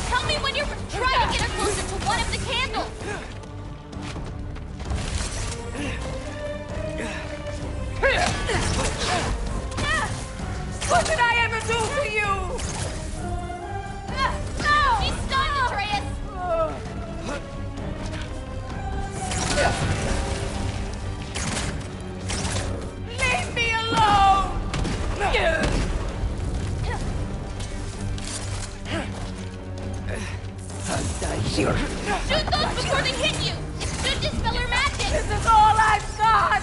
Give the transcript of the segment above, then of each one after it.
Tell me when you're trying to get her closer to one of the candles! What did I ever do for you? No! She's stunned, Atreus! Leave me alone! Shoot those before they hit you! Should dispel her magic! This is all I've got!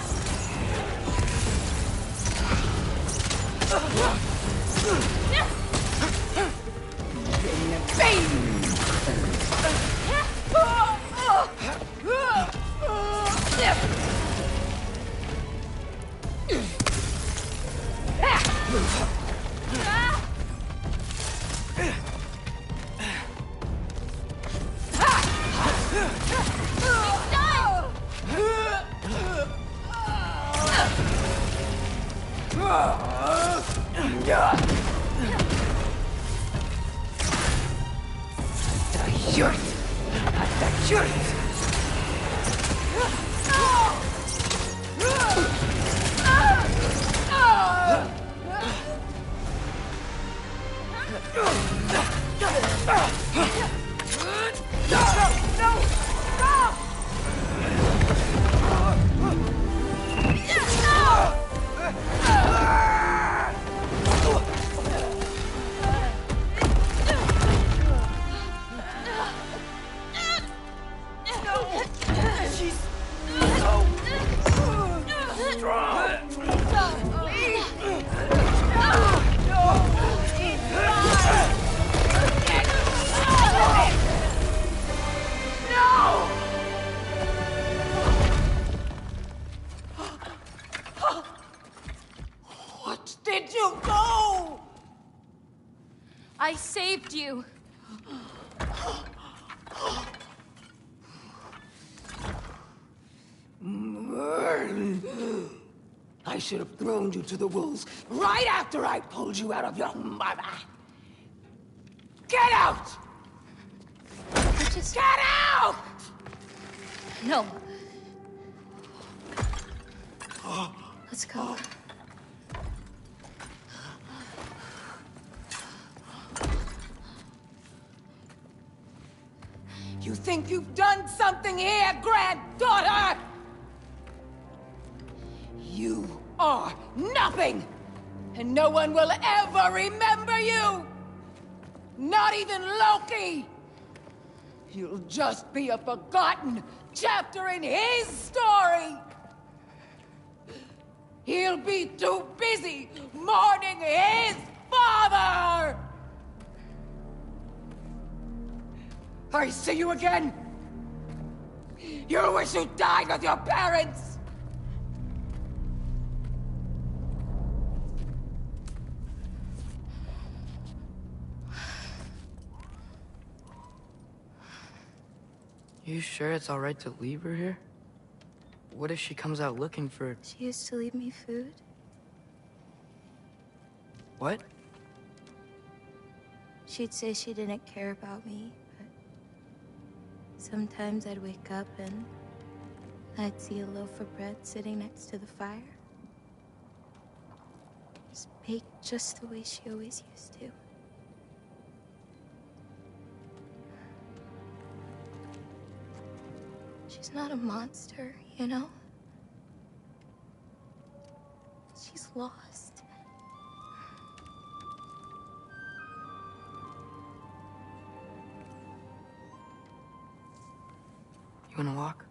I saved you. I should have thrown you to the wolves right after I pulled you out of your mother. Get out! Just get out! No. Let's go. You think you've done something here, granddaughter? You are nothing! And no one will ever remember you! Not even Loki! You'll just be a forgotten chapter in his story! He'll be too busy mourning his father! I see you again! You wish you died with your parents! You sure it's all right to leave her here? What if she comes out looking for... She used to leave me food. What? She'd say she didn't care about me, but sometimes I'd wake up and I'd see a loaf of bread sitting next to the fire. Just baked just the way she always used to. She's not a monster, you know? She's lost. You wanna walk?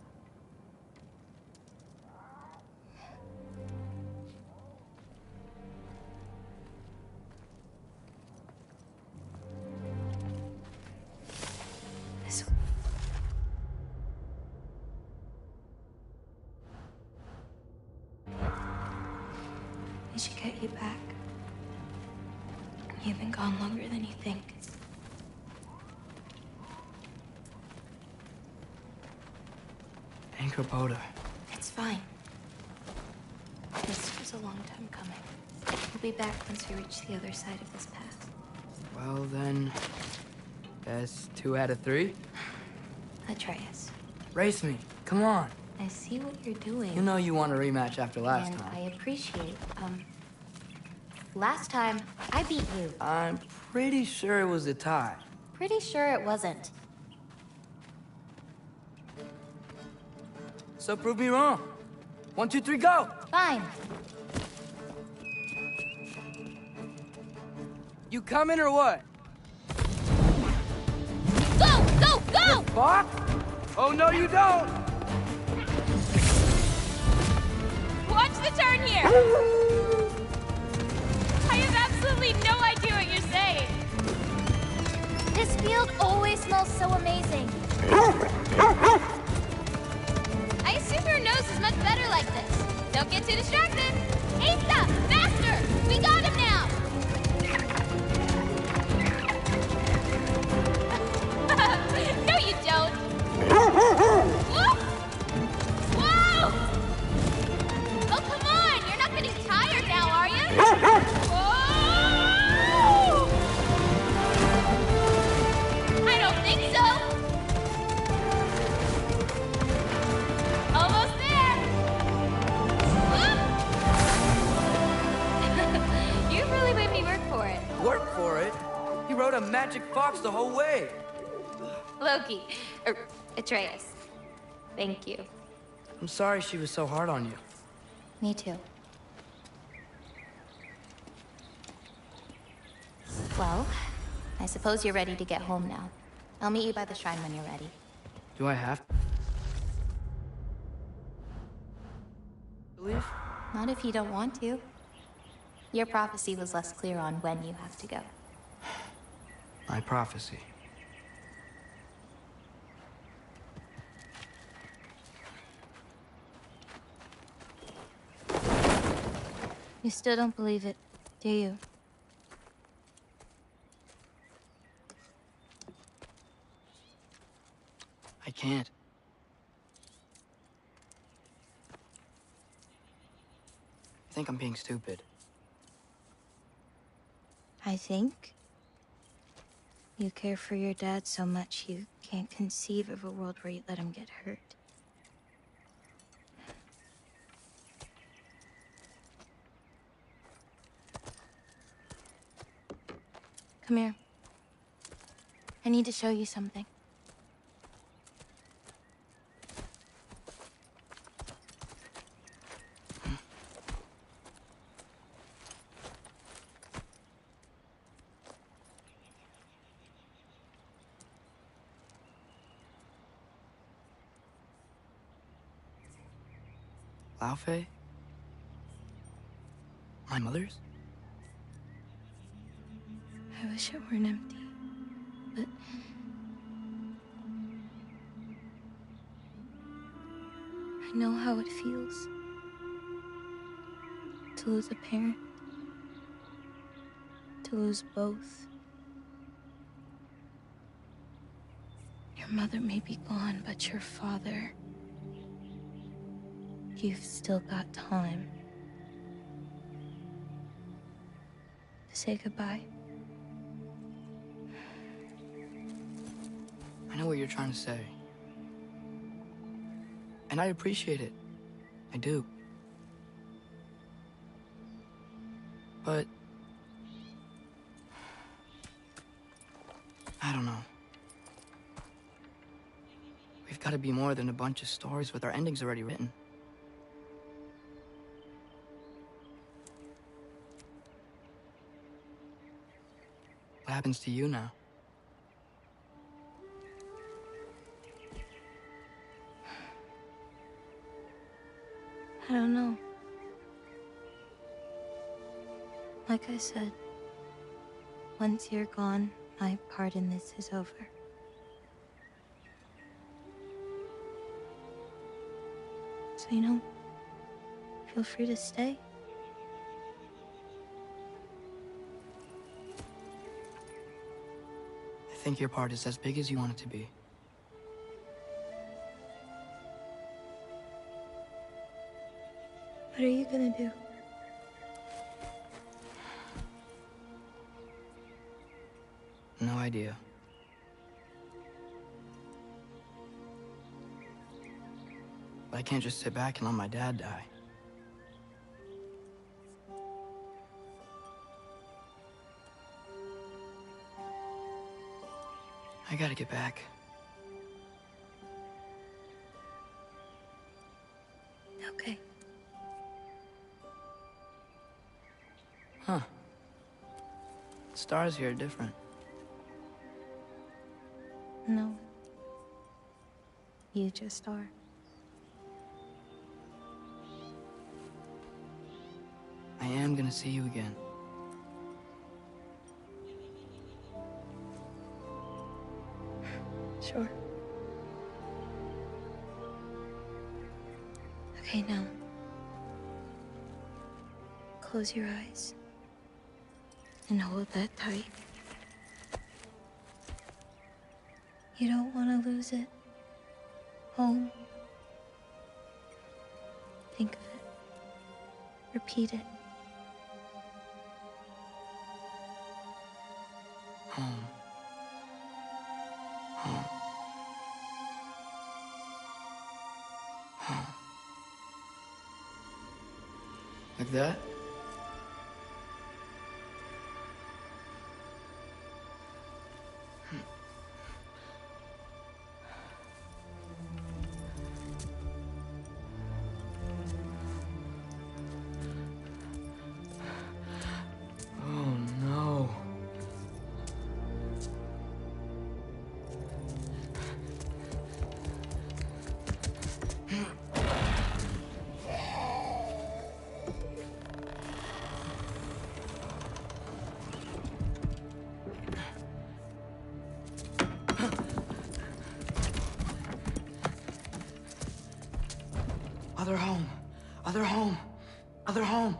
This I should get you back. You've been gone longer than you think. Kubota. It's fine. This was a long time coming. We'll be back once we reach the other side of this path. Well then, Guess 2 out of 3? Atreus, Race me. Come on. I see what you're doing. You know you want a rematch after last and time. I appreciate, last time, I beat you. I'm pretty sure it was a tie. Pretty sure it wasn't. So prove me wrong. 1, 2, 3, go! Fine. You coming or what? Go! Go! Go! Fuck? Oh, no, you don't! Watch the turn here! I have absolutely no idea what you're saying. This field always smells so amazing. I assume your nose is much better like this. Don't get too distracted. Asa! Faster! We got him now! No, you don't. Whoop! Whoa! Oh, come on! You're not getting tired now, are you? Whoa! I don't think so. Almost there. Whoop! You really made me work for it. Work for it? He rode a magic fox the whole way. Loki. Atreus. Thank you. I'm sorry she was so hard on you. Me too. Well, I suppose you're ready to get home now. I'll meet you by the shrine when you're ready. Do I have to leave? Not if you don't want to. Your prophecy was less clear on when you have to go. My prophecy. You still don't believe it, do you? I can't. I think I'm being stupid. I think you care for your dad so much you can't conceive of a world where you let him get hurt. Come here. I need to show you something. Laufey? My mother's? I wish it weren't empty, but I know how it feels to lose a parent, to lose both. Your mother may be gone, but your father, you've still got time to say goodbye. I know what you're trying to say. And I appreciate it. I do. But I don't know. We've got to be more than a bunch of stories with our endings already written. What happens to you now? I don't know. Like I said, once you're gone, my part in this is over. So, feel free to stay. I think your part is as big as you want it to be. What are you gonna do? No idea. But I can't just sit back and let my dad die. I gotta get back. Okay. Huh. Stars here are different. No. You just are. I am gonna see you again. Sure. Okay, now. Close your eyes. And hold that tight. You don't want to lose it. Home. Think of it. Repeat it. Home. Home. Home. Like that? Oh no. Other home. Other home. Other home.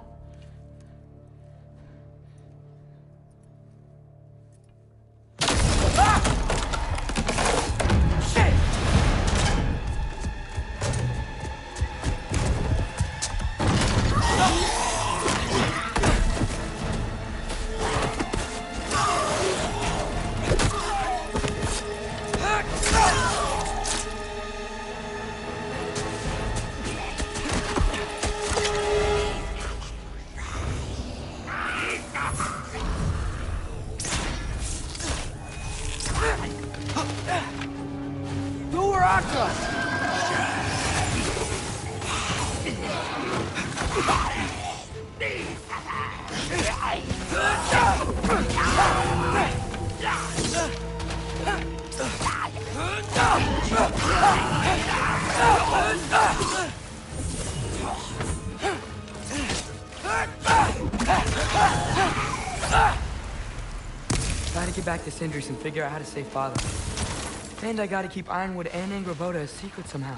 Gotta get back to Cinders and figure out how to save Father. And I gotta keep Ironwood and Angrboda a secret somehow.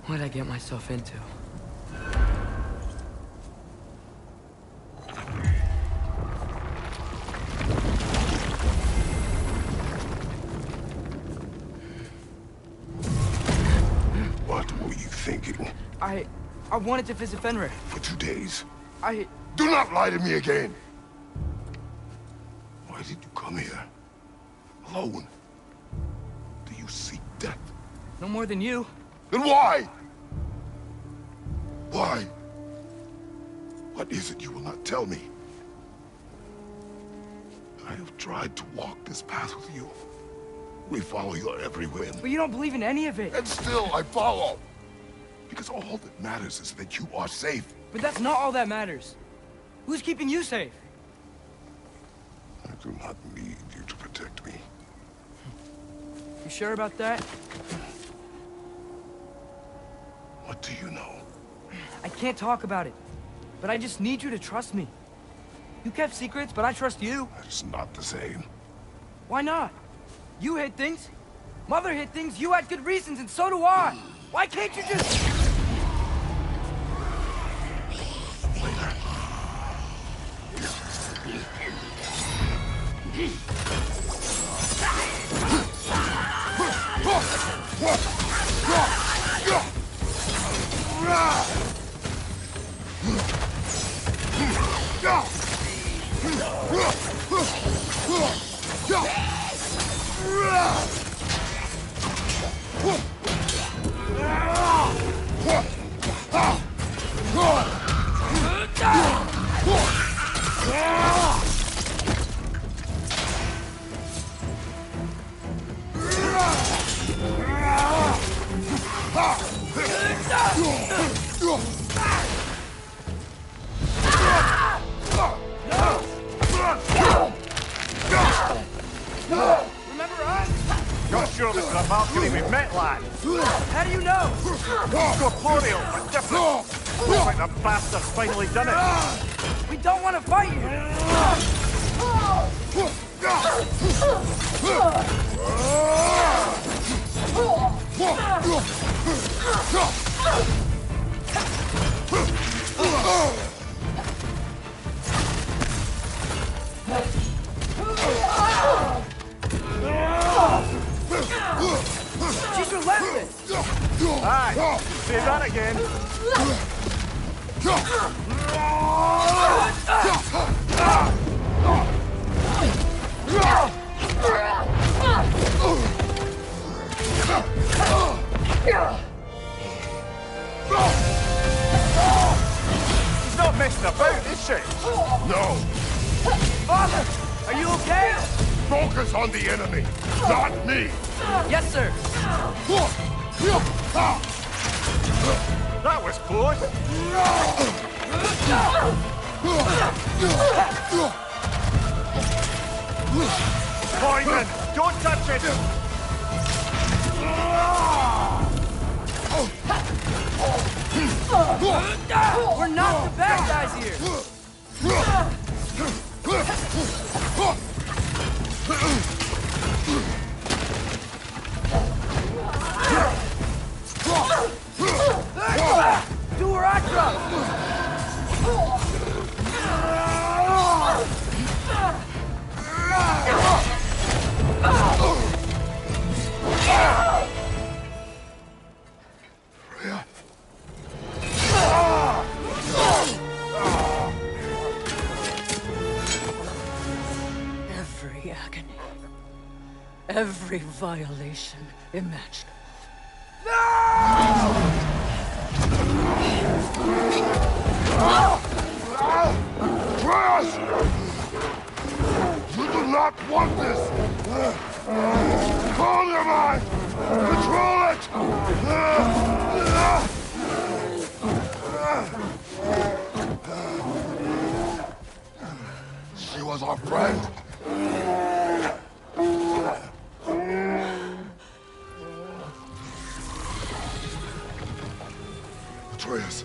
What'd I get myself into? What were you thinking? I wanted to visit Fenrir. For 2 days? I... Do not lie to me again! Why did you come here? Alone? Do you seek death? No more than you. Then why? Why? What is it you will not tell me? I have tried to walk this path with you. We follow your every whim. But you don't believe in any of it. And still I follow. Because all that matters is that you are safe. But that's not all that matters. Who's keeping you safe? I do not need you to protect me. You sure about that? What do you know? I can't talk about it. But I just need you to trust me. You kept secrets, but I trust you. That's not the same. Why not? You hid things. Mother hid things. You had good reasons, and so do I. Why can't you just... Remember us? Not sure this is a Valkyrie we've met, lad. How do you know? Corporeal, but different. Looks like the bastard's finally done it. We don't want to fight you! She's relentless! Aye, say that again. She's not messing about, is she? No! Father! Are you okay? Focus on the enemy, not me! Yes, sir. That was close. Poison! Don't touch it! We're not the bad guys here! Do her Actra! Every agony. Every violation imaginable. Atreus! You do not want this! Calm your mind! Control it! She was our friend. Atreus.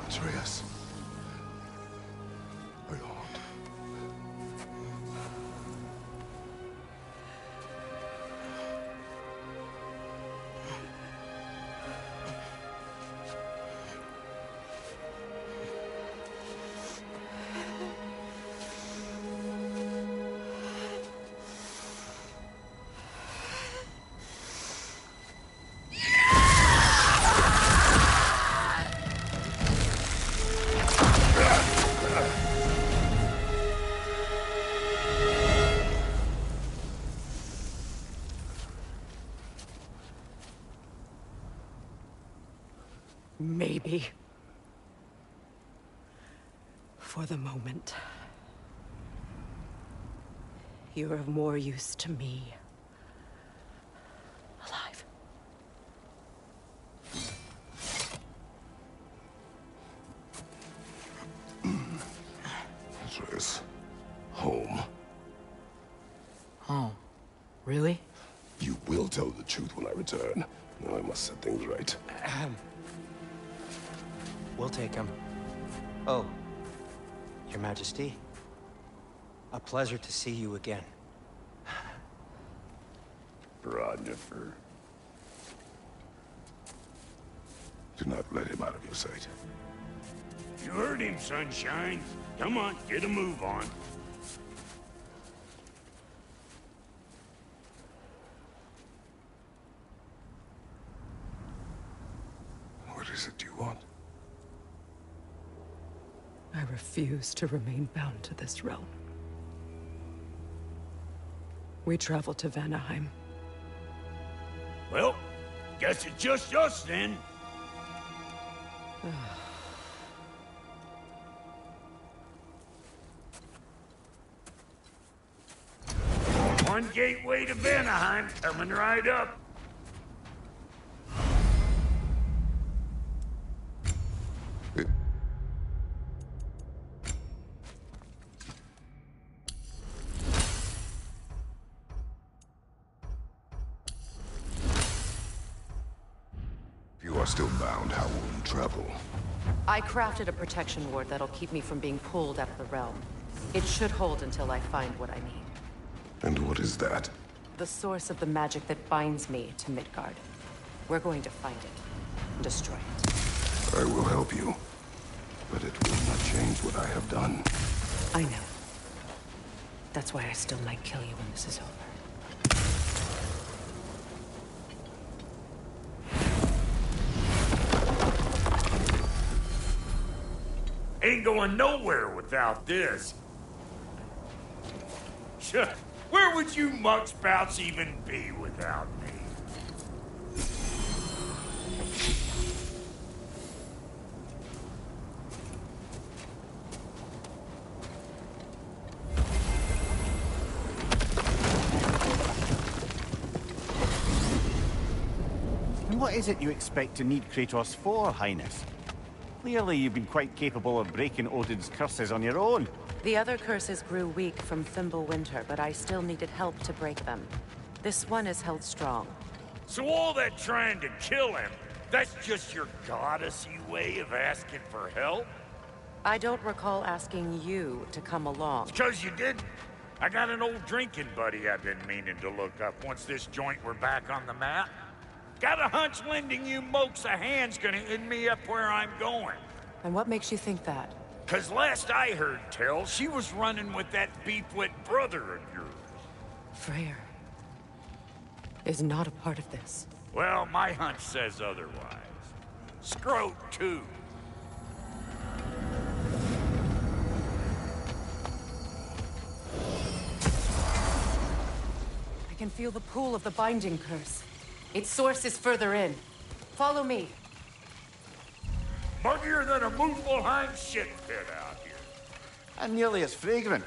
Atreus. Are you harmed? Maybe. For the moment. You're of more use to me. Alive. Atreus. Home. Oh, really? You will tell the truth when I return. Now I must set things right. We'll take him. Oh, Your Majesty. A pleasure to see you again. Rodnifer. Do not let him out of your sight. You heard him, Sunshine. Come on, get a move on. What is it you want? I refuse to remain bound to this realm. We travel to Vanaheim. Well, guess it's just us then. One gateway to Vanaheim, coming right up. You are still bound, how will you travel? I crafted a protection ward that'll keep me from being pulled out of the realm. It should hold until I find what I need. And what is that? The source of the magic that binds me to Midgard. We're going to find it and destroy it. I will help you, but it will not change what I have done. I know. That's why I still might kill you when this is over. Ain't going nowhere without this. Where would you muckspouts even be without me? And what is it you expect to need Kratos for, Highness? Clearly, you've been quite capable of breaking Odin's curses on your own. The other curses grew weak from Fimbulwinter, but I still needed help to break them. This one is held strong. So all that trying to kill him, that's just your goddessy way of asking for help? I don't recall asking you to come along. It's 'cause you didn't. I got an old drinking buddy I've been meaning to look up once this joint were back on the map. Got a hunch lending you mokes a hand's gonna end me up where I'm going. And what makes you think that? 'Cause last I heard tell, she was running with that beefwit brother of yours. Freyr is not a part of this. Well, my hunch says otherwise. Scrote, too. I can feel the pull of the binding curse. Its source is further in. Follow me. Muggier than a Muspelheim shit pit out here. And nearly as fragrant.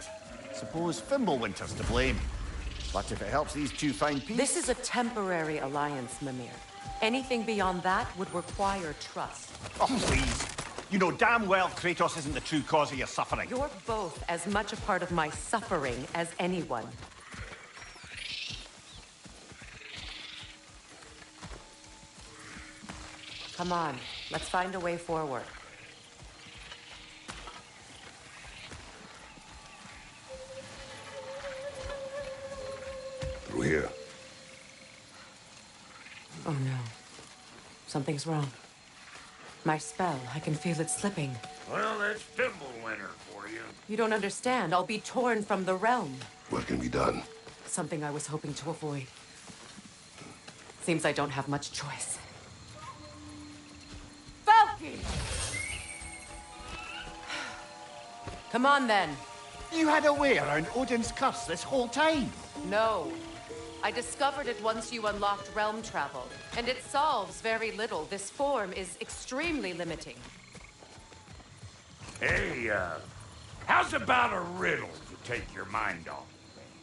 Suppose Fimbulwinter's to blame. But if it helps these two find peace... This is a temporary alliance, Mimir. Anything beyond that would require trust. Oh, please. You know damn well Kratos isn't the true cause of your suffering. You're both as much a part of my suffering as anyone. Come on, let's find a way forward. Through here. Oh no. Something's wrong. My spell, I can feel it slipping. Well, that's Fimbulwinter for you. You don't understand. I'll be torn from the realm. What can be done? Something I was hoping to avoid. Seems I don't have much choice. Falky! Come on, then. You had a way around Odin's curse this whole time. No. I discovered it once you unlocked realm travel, and it solves very little. This form is extremely limiting. Hey, how's about a riddle to take your mind off?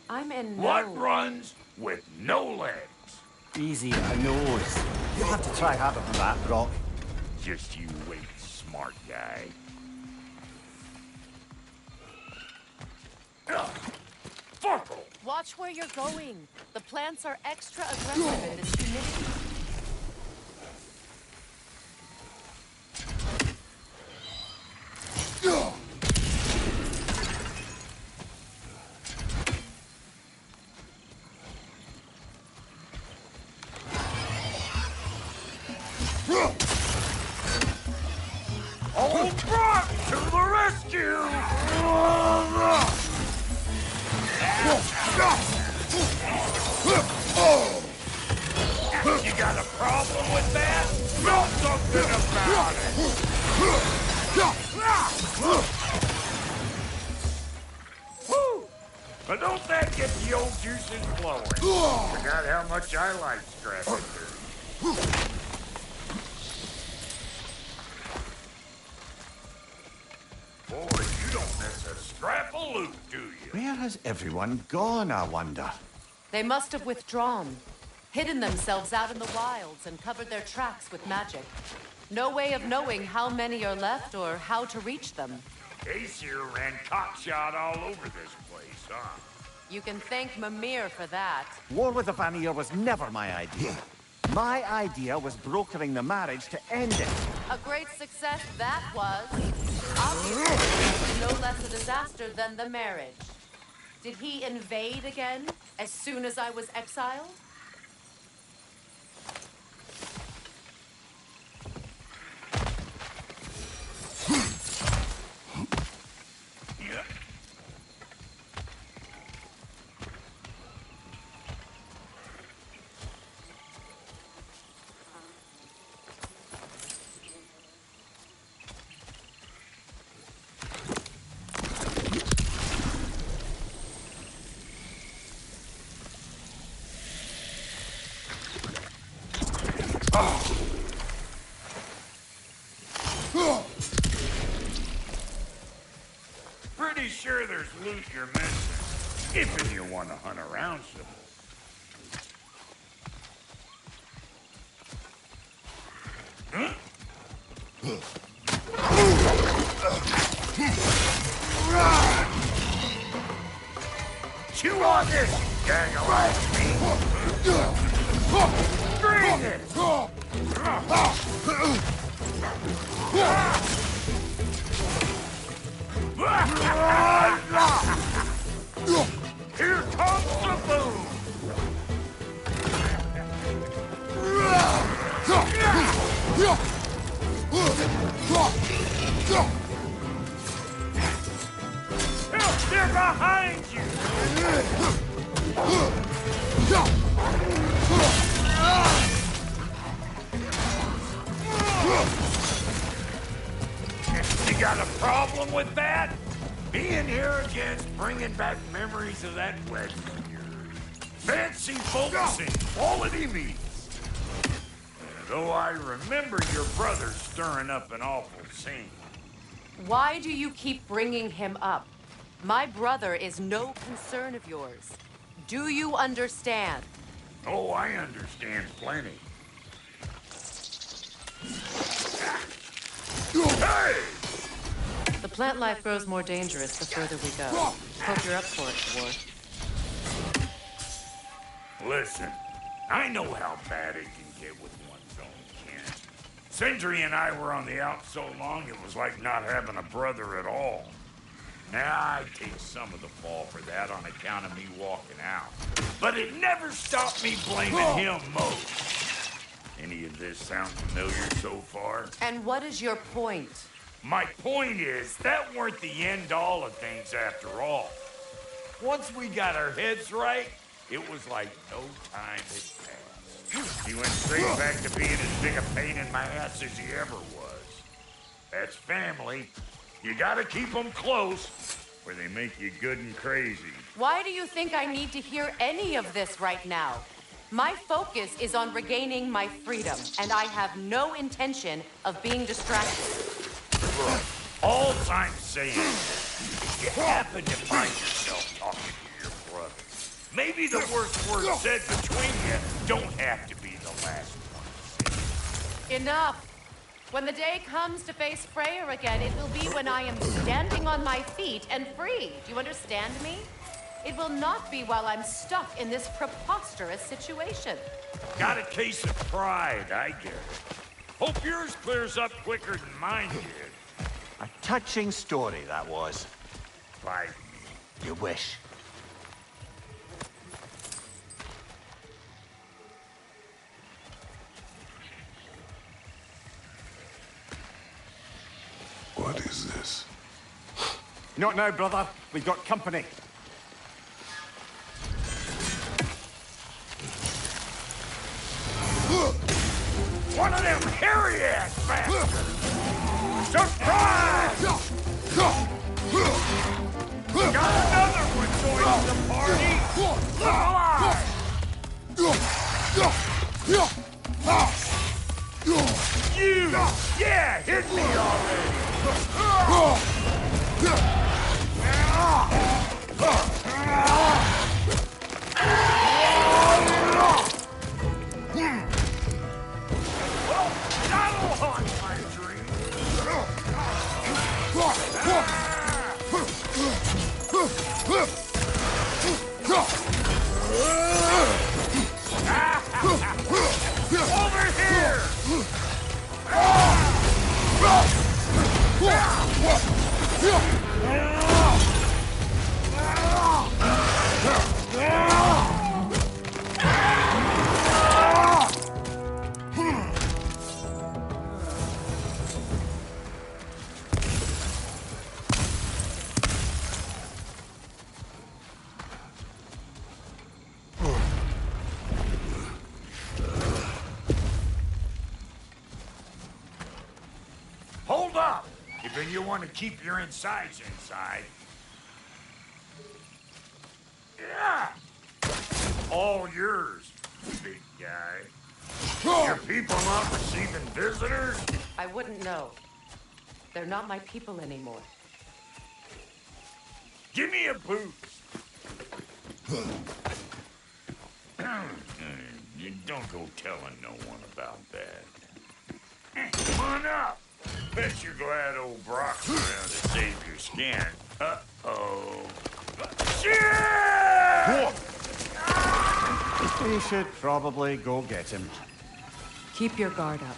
I'm in no... What runs with no legs? Easy, I knows. You'll have to try harder than that, Brock. Just you wait, smart guy. Farkle! Watch where you're going. The plants are extra aggressive in this humidity. Old Brock to the rescue! You got a problem with that? Do something about it! Woo! But don't that get the old juices flowing? Forgot how much I like scrapping dirt. Boy, you don't miss a scrap of loot, do you? Where has everyone gone, I wonder? They must have withdrawn, hidden themselves out in the wilds and covered their tracks with magic. No way of knowing how many are left or how to reach them. Aesir ran cockshot all over this place, huh? You can thank Mimir for that. War with the Vanir was never my idea. My idea was brokering the marriage to end it. A great success that was. Obviously, no less a disaster than the marriage. Did he invade again as soon as I was exiled? Pretty sure there's loot you're missing. If you want to hunt around some. Huh? Chew on this, gang of me. Bring it! Here comes the boom! They're behind you! You got a problem with that? Being here again's bringing back memories of that wedding of yours. Fancy folks and quality meats. Though I remember your brother stirring up an awful scene. Why do you keep bringing him up? My brother is no concern of yours. Do you understand? Oh, I understand plenty. Hey! The plant life grows more dangerous the further we go. Hope you're up for it, Dwarf. Listen, I know how bad it can get with one's own kin. Sindri and I were on the out so long it was like not having a brother at all. Now, I take some of the fall for that on account of me walking out. But it never stopped me blaming him most. Any of this sound familiar so far? And what is your point? My point is, that weren't the end-all of things after all. Once we got our heads right, it was like no time had passed. He went straight back to being as big a pain in my ass as he ever was. That's family. You gotta keep them close, or they make you good and crazy. Why do you think I need to hear any of this right now? My focus is on regaining my freedom, and I have no intention of being distracted. Look, all I'm saying is, if you happen to find yourself talking to your brother, maybe the worst word said between you don't have to be the last one. Enough! When the day comes to face Freyr again, it will be when I am standing on my feet and free. Do you understand me? It will not be while I'm stuck in this preposterous situation. Got a case of pride, I get it. Hope yours clears up quicker than mine did. A touching story, that was. By You wish. What is this? Not now, brother. We've got company. one of them hairy-ass bastards! Surprise! Got another one joining the party! Look alive! You! Yeah, hit me already! If you want to keep your insides inside. Yeah! All yours, big guy. Your people not receiving visitors? I wouldn't know. They're not my people anymore. Give me a boost. You don't go telling no one about that. Come on up. Bet you're glad old Brock's around to save your skin. Uh-oh. Shit! We should probably go get him. Keep your guard up.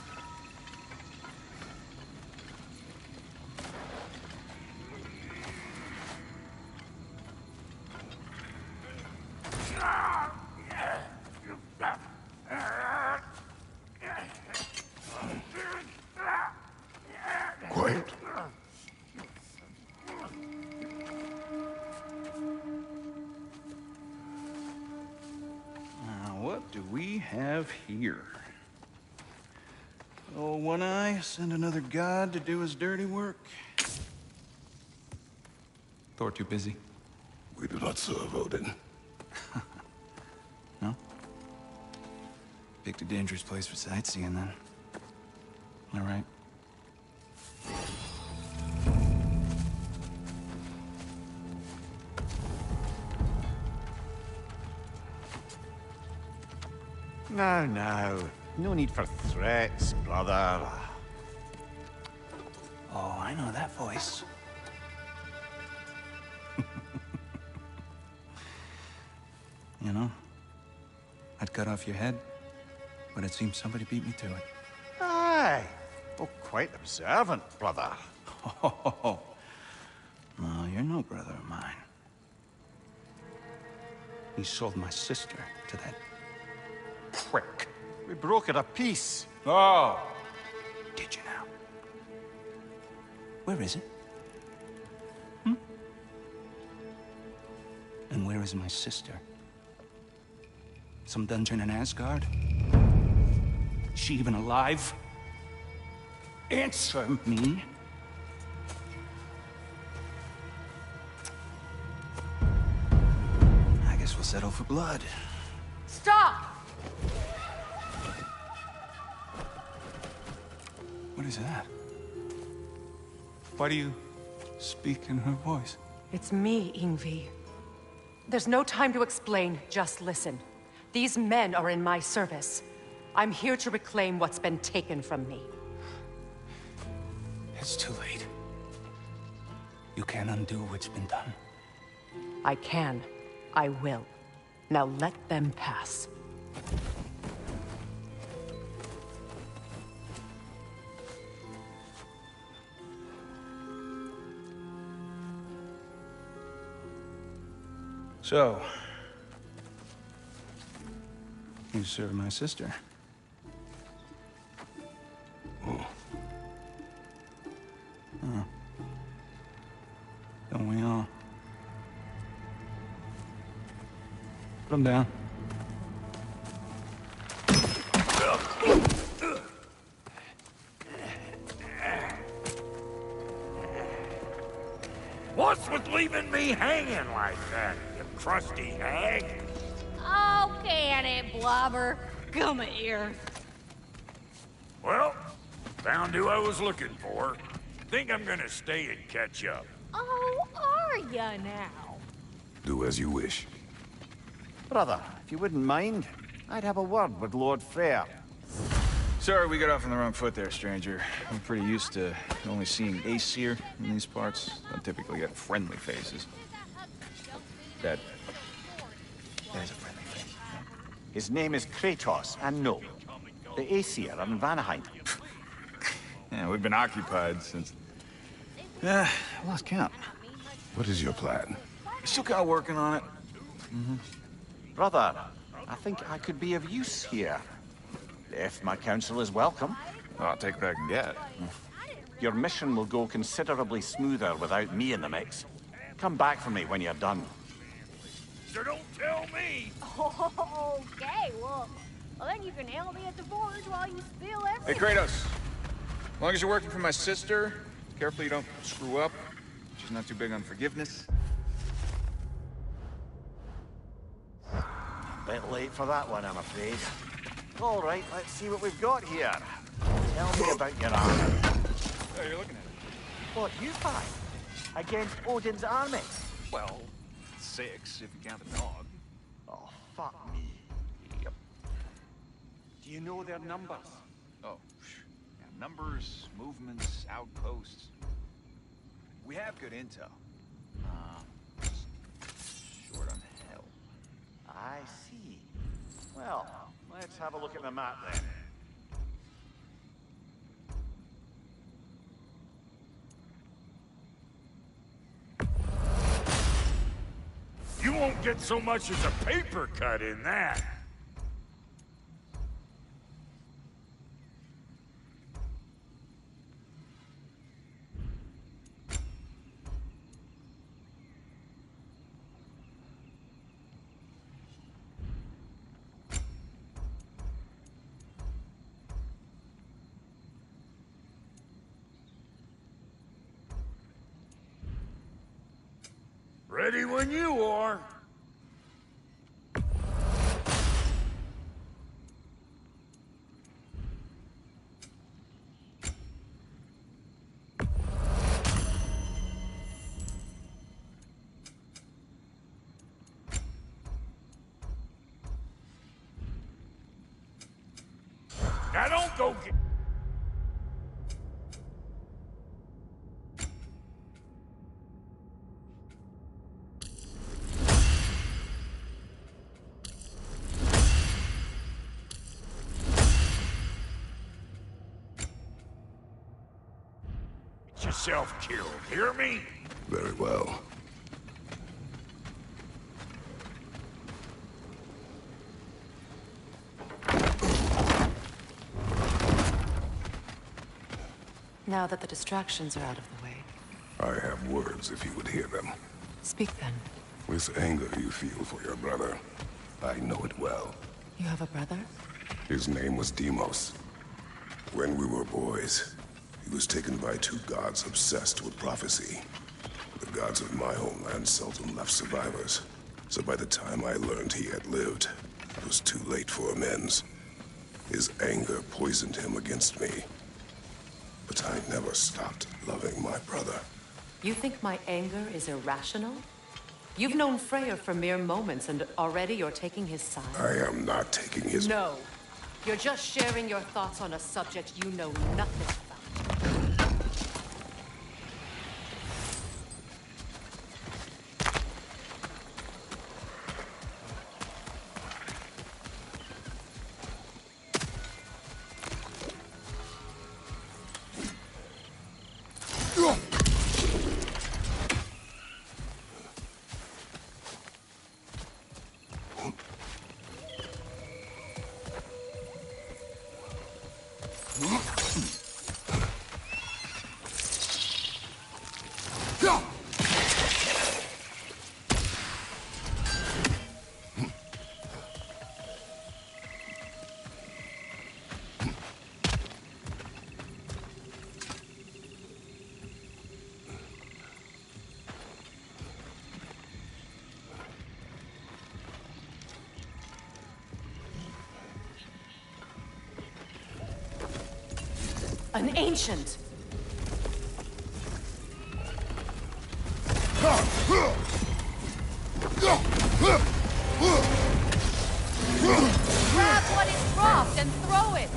Quiet. What do we have here? Oh, One Eye, send another god to do his dirty work. Thor too busy? We do not serve Odin. No? Picked a dangerous place for sightseeing, then. All right. Now. No need for threats, brother. Oh, I know that voice. You know, I'd cut off your head, but it seems somebody beat me to it. Aye. Oh, quite observant, brother. Oh, no, you're no brother of mine. He sold my sister to that prick. We broke it a piece. Oh! Did you now? Where is it? And where is my sister? Some dungeon in Asgard? She even alive? Answer me. I guess we'll settle for blood. Stop! What is that? Why do you speak in her voice? It's me, Ingvi. There's no time to explain, just listen. These men are in my service. I'm here to reclaim what's been taken from me. It's too late. You can't undo what's been done. I can. I will. Now let them pass. So, you serve my sister. Oh. Oh. Don't we all? Put him down. What's with leaving me hanging like that, you crusty hag? Oh, can it, Blobber? Come here. Well, found who I was looking for. Think I'm gonna stay and catch up. Oh, are ya now? Do as you wish. Brother, if you wouldn't mind, I'd have a word with Lord Freyr. Sorry we got off on the wrong foot there, stranger. I'm pretty used to only seeing Aesir in these parts. Don't typically get friendly faces. That is a friendly face. His name is Kratos, and no, the Aesir are in Vanaheim. Yeah, we've been occupied since... I lost count. What is your plan? Still kind of working on it. Brother, I think I could be of use here. If my counsel is welcome. I'll take what I can get. Your mission will go considerably smoother without me in the mix. Come back for me when you're done. So don't tell me! Okay, well, then you can help me at the forge while you spill Hey, everything. Kratos. As long as you're working for my sister, Careful you don't screw up. She's not too big on forgiveness. Bit late for that one, I'm afraid. All right, let's see what we've got here. Tell me about your army. Oh, you're looking at it. What, you fight? Against Odin's army? Well, 6 if you count the dog. Oh, fuck me. Yep. Do you know their numbers? Oh, yeah, numbers, movements, outposts. We have good intel. Just short on help. I see. Well, let's have a look at the map then. You won't get so much as a paper cut in that. Ready when you are. Now don't go get... Get yourself killed, hear me? Very well. Now that the distractions are out of the way, I have words if you would hear them. speak then. This anger you feel for your brother, I know it well. You have a brother? His name was Deimos. When we were boys, he was taken by 2 gods obsessed with prophecy. The gods of my homeland seldom left survivors, so by the time I learned he had lived, it was too late for amends. His anger poisoned him against me. But I never stopped loving my brother. You think my anger is irrational? You've known Freyr for mere moments, and already you're taking his side? I am not taking his... No. You're just sharing your thoughts on a subject you know nothing about. An ancient! Grab what is dropped and throw it!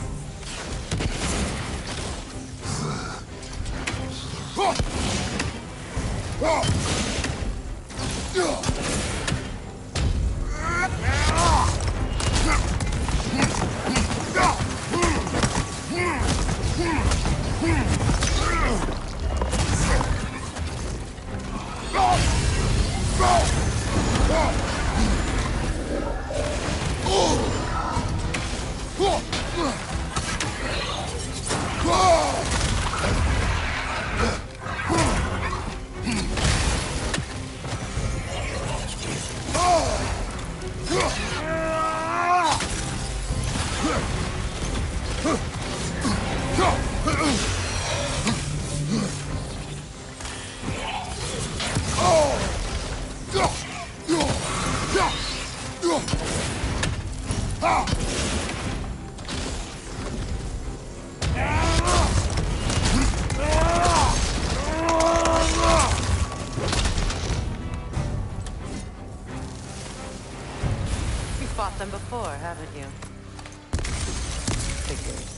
before, haven't you? Figures.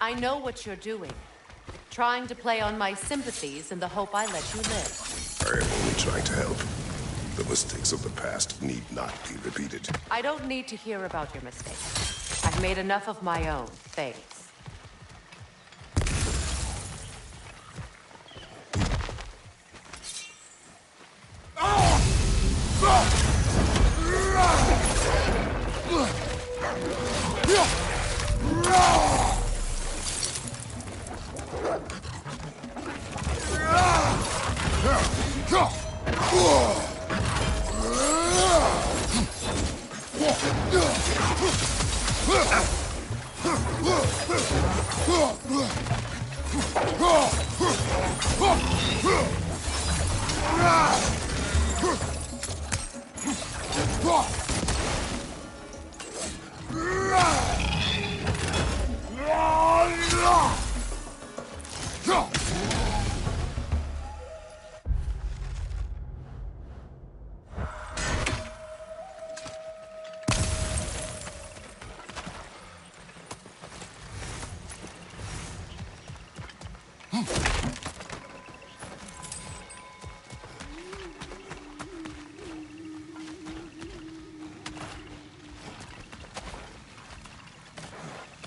I know what you're doing. Trying to play on my sympathies in the hope I let you live. I am only trying to help. The mistakes of the past need not be repeated. I don't need to hear about your mistakes. I've made enough of my own, thanks.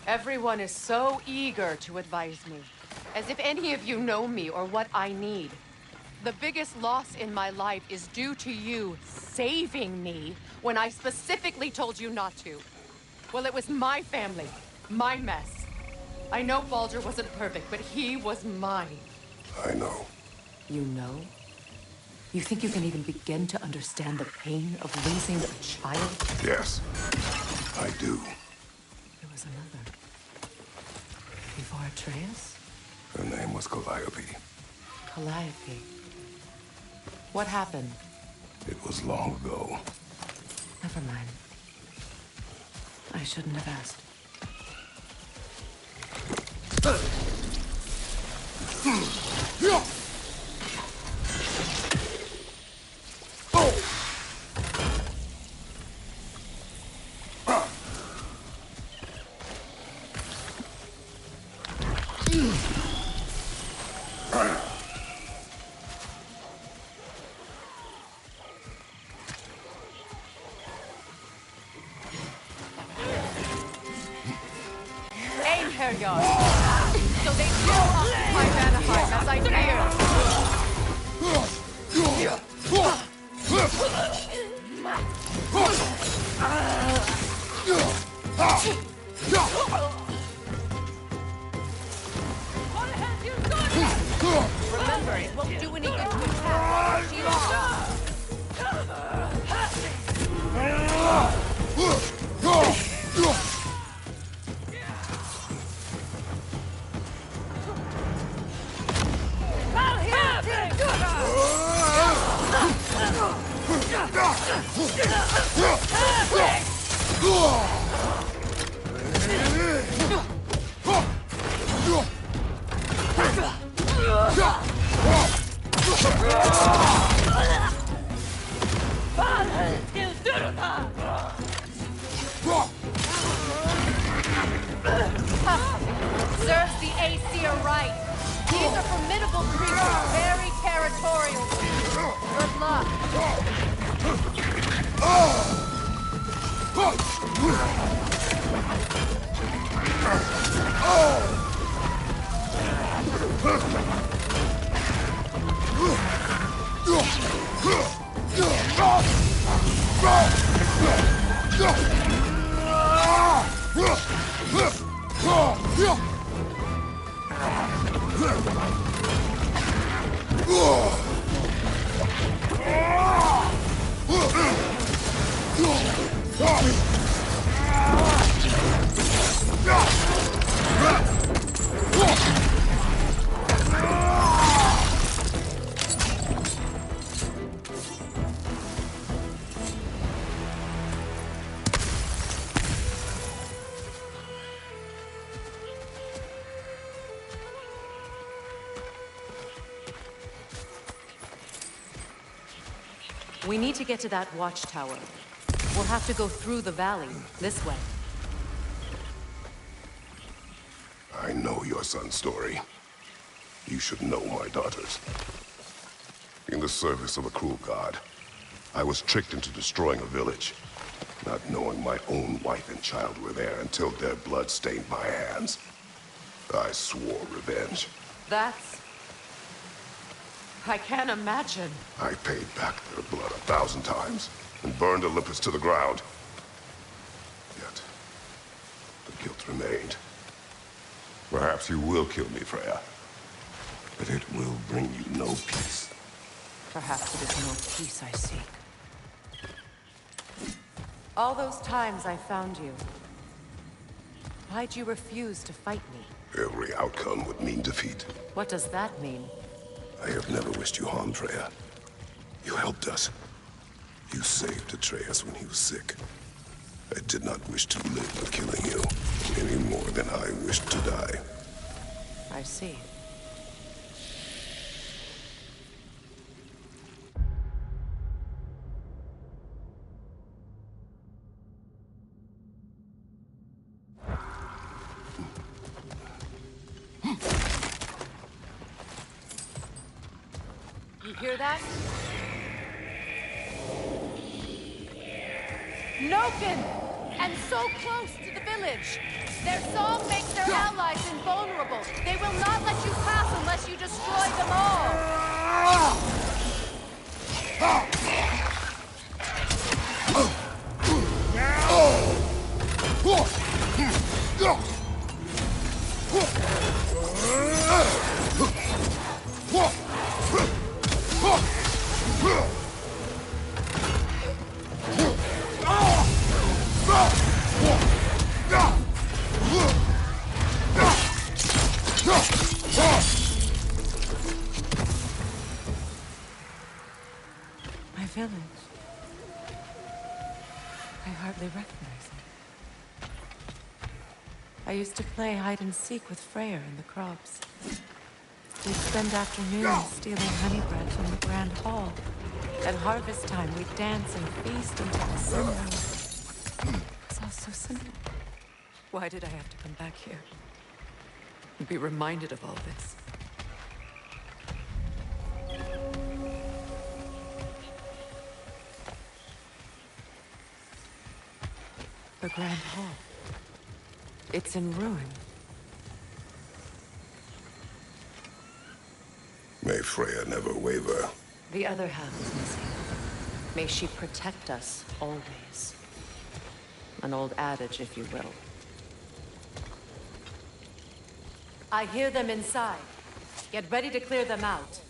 Everyone is so eager to advise me, as if any of you know me or what I need. The biggest loss in my life is due to you saving me when I specifically told you not to. Well, it was my family, my mess. I know Baldur wasn't perfect, but he was mine. I know. You know? You think you can even begin to understand the pain of losing a child? Yes, I do. There was another. Before Atreus? Her name was Calliope. Calliope. What happened? It was long ago. Never mind. I shouldn't have asked. So they do occupy Vanaheim, as I feared. Remember, it won't do any good to attack. She serves the Aesir right. These are formidable creatures, very territorial. Good luck. We need to get to that watchtower. We'll have to go through the valley, this way. I know your son's story. You should know my daughter's. In the service of a cruel god, I was tricked into destroying a village, not knowing my own wife and child were there until their blood stained my hands. I swore revenge. I can't imagine. I paid back their blood 1,000 times and burned Olympus to the ground. Yet, the guilt remained. Perhaps you will kill me, Freya, but it will bring you no peace. Perhaps it is no peace I seek. All those times I found you, why'd you refuse to fight me? Every outcome would mean defeat. What does that mean? I have never wished you harm, Freya. You helped us. You saved Atreus when he was sick. I did not wish to live with killing you, any more than I wished to die. I see. You hear that? Noken! And so close to the village! Their song makes their allies invulnerable. They will not let you pass unless you destroy them all! My village. I hardly recognize it. I used to play hide and seek with Freyr in the crops. We'd spend afternoons stealing honey bread from the Grand Hall. At harvest time, we'd dance and feast until the sun rose. It was all so simple. Why did I have to come back here? And be reminded of all this? The Grand Hall. It's in ruin. May Freya never waver. The other half is missing. May she protect us always. An old adage, if you will. I hear them inside. Get ready to clear them out.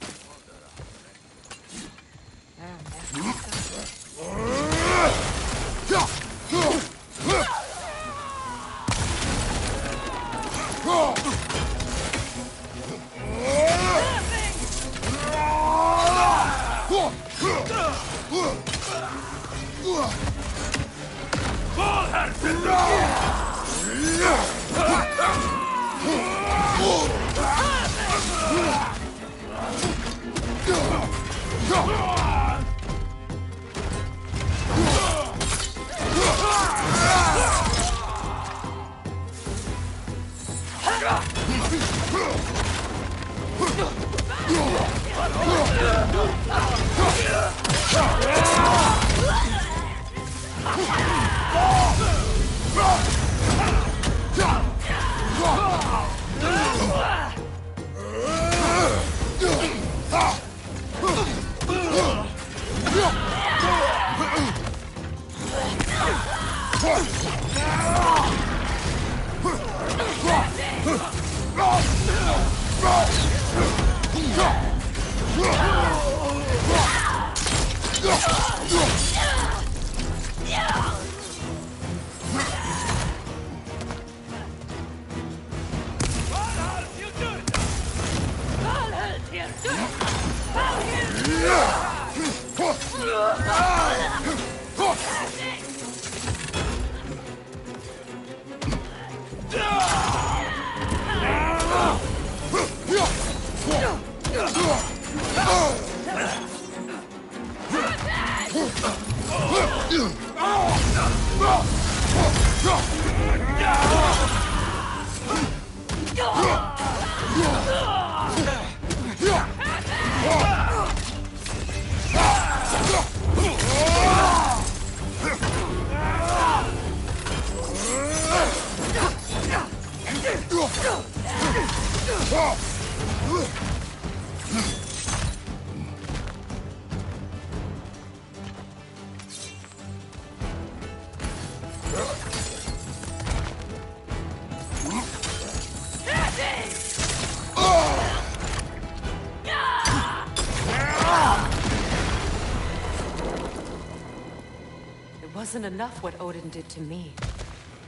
It wasn't enough what Odin did to me.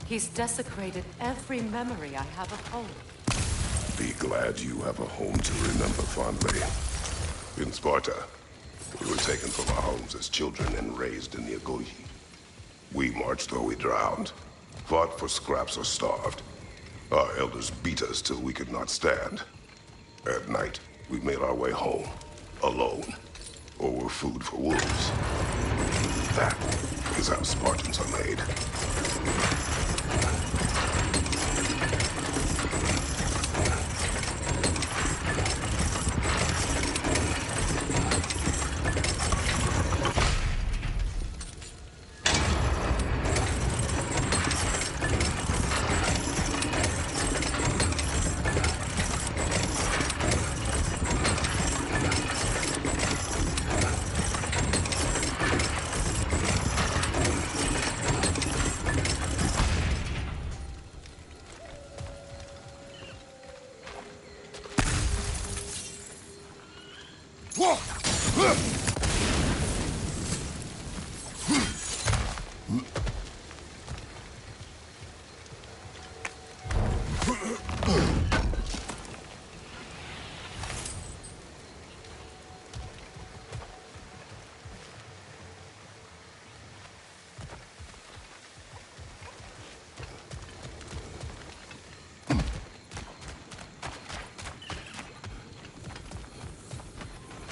He's desecrated every memory I have of home. Be glad you have a home to remember fondly. In Sparta, we were taken from our homes as children and raised in the Agoge. We marched or we drowned, fought for scraps or starved. Our elders beat us till we could not stand. At night, we made our way home, alone, or were food for wolves. That is how Spartans are made.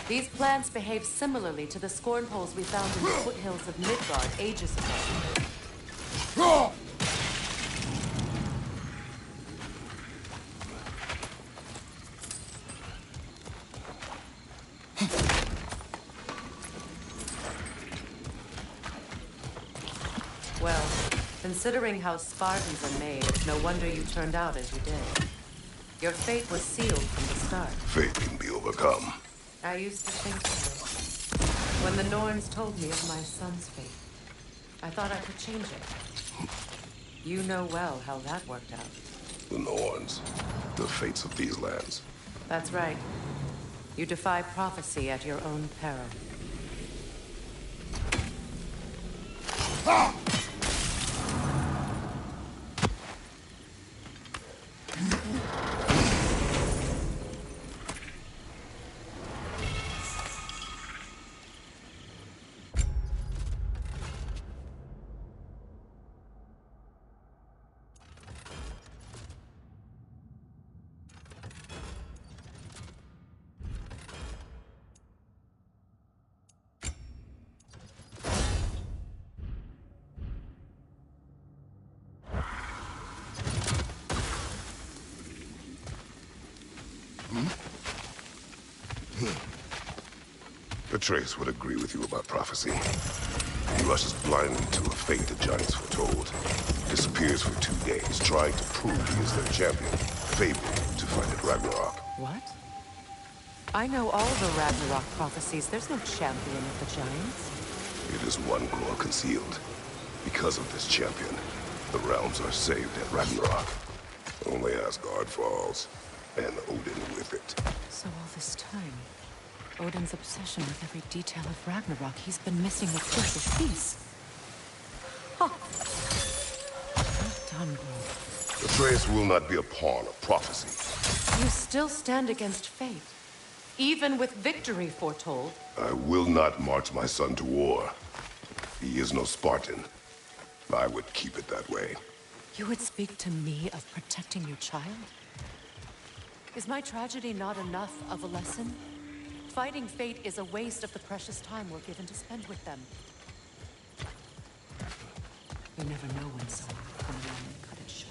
These plants behave similarly to the scorn poles we found in the foothills of Midgard ages ago. Well, considering how Spartans are made, it's no wonder you turned out as you did. Your fate was sealed from the start. Fate can be overcome. I used to think so. When the Norns told me of my son's fate, I thought I could change it. You know well how that worked out. The Norns, the fates of these lands. That's right. You defy prophecy at your own peril. Atreus would agree with you about prophecy. He rushes blindly to a fate the giants foretold. Disappears for 2 days, trying to prove he is their champion, favored to fight at Ragnarok. What? I know all the Ragnarok prophecies. There's no champion of the giants. It is one core concealed. Because of this champion, the realms are saved at Ragnarok. Only Asgard falls, and Odin with it. So all this time, Odin's obsession with every detail of Ragnarok. He's been missing a crucial piece. Huh. Well done, Grove. Atreus will not be a pawn of prophecy. You still stand against fate, even with victory foretold. I will not march my son to war. He is no Spartan. I would keep it that way. You would speak to me of protecting your child? Is my tragedy not enough of a lesson? Fighting fate is a waste of the precious time we're given to spend with them. You never know when someone will come along and cut it short.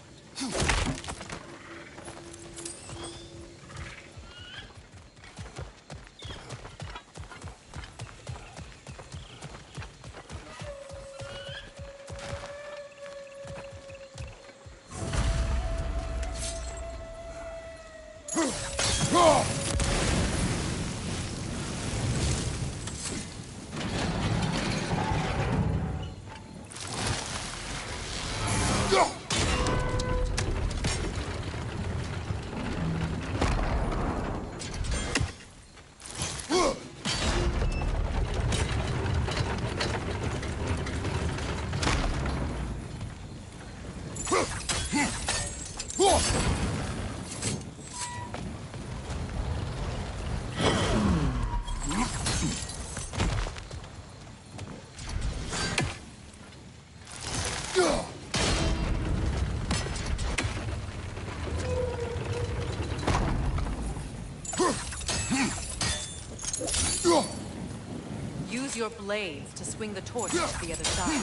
Use your blades to swing the torch to the other side.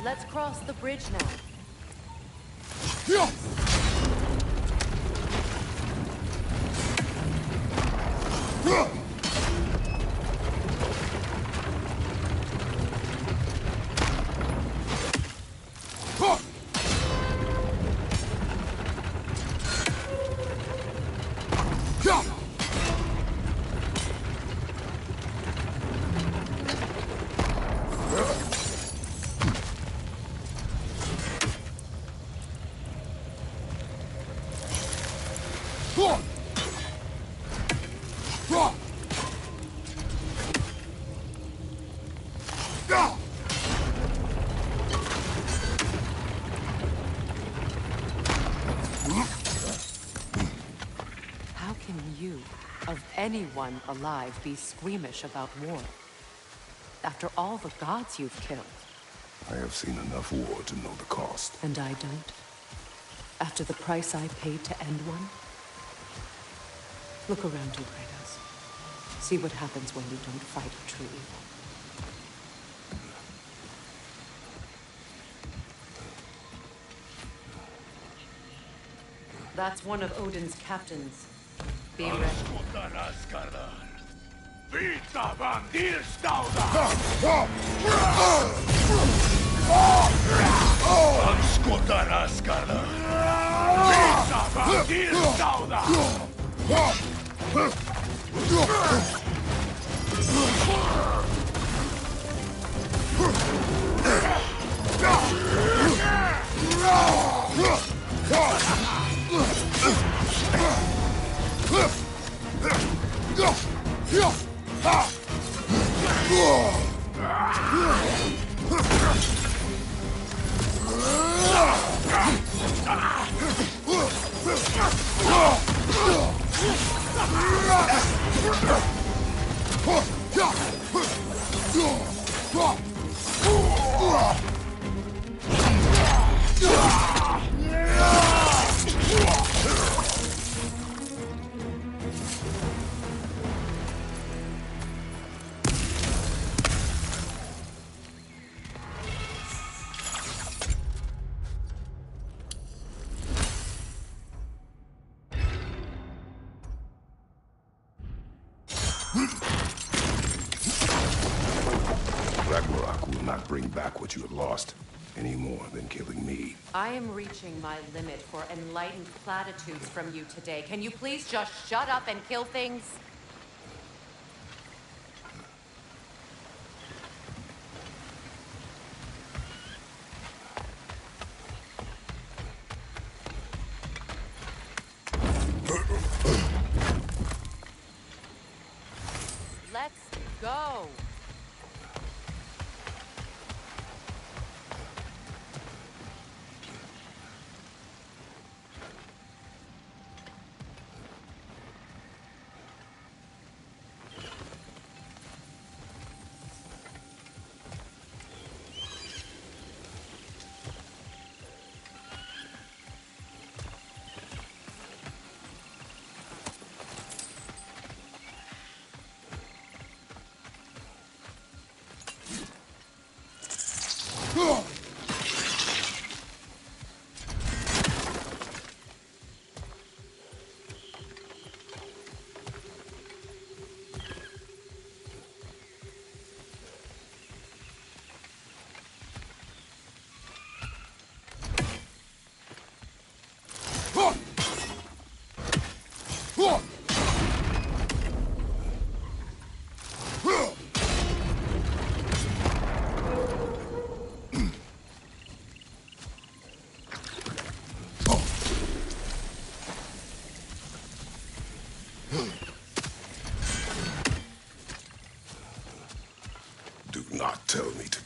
Let's cross the bridge now. How can you, of anyone alive, be squeamish about war? After all the gods you've killed. I have seen enough war to know the cost. And I don't? After the price I paid to end one? Look around you, Kratos. See what happens when you don't fight true evil. That's one of Odin's captains. Be ready. Vita bandir stauda! Anskutar askarlar! Vita bandir stauda! Ragnarok will not bring back what you have lost, any more than killing me. I am reaching my limit for enlightened platitudes from you today. Can you please just shut up and kill things?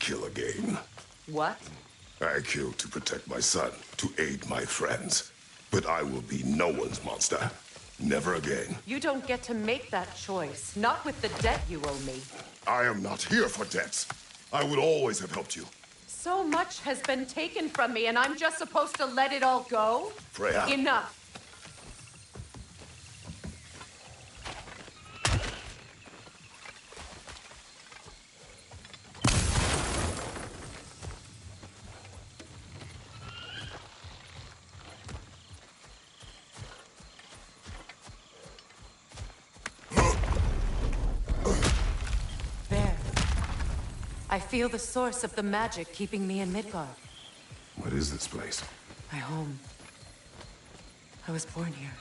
kill again. What? I killed to protect my son, to aid my friends. But I will be no one's monster. Never again. You don't get to make that choice. Not with the debt you owe me. I am not here for debts. I would always have helped you. So much has been taken from me, and I'm just supposed to let it all go? Freya. Enough. I feel the source of the magic keeping me in Midgard. What is this place? My home. I was born here.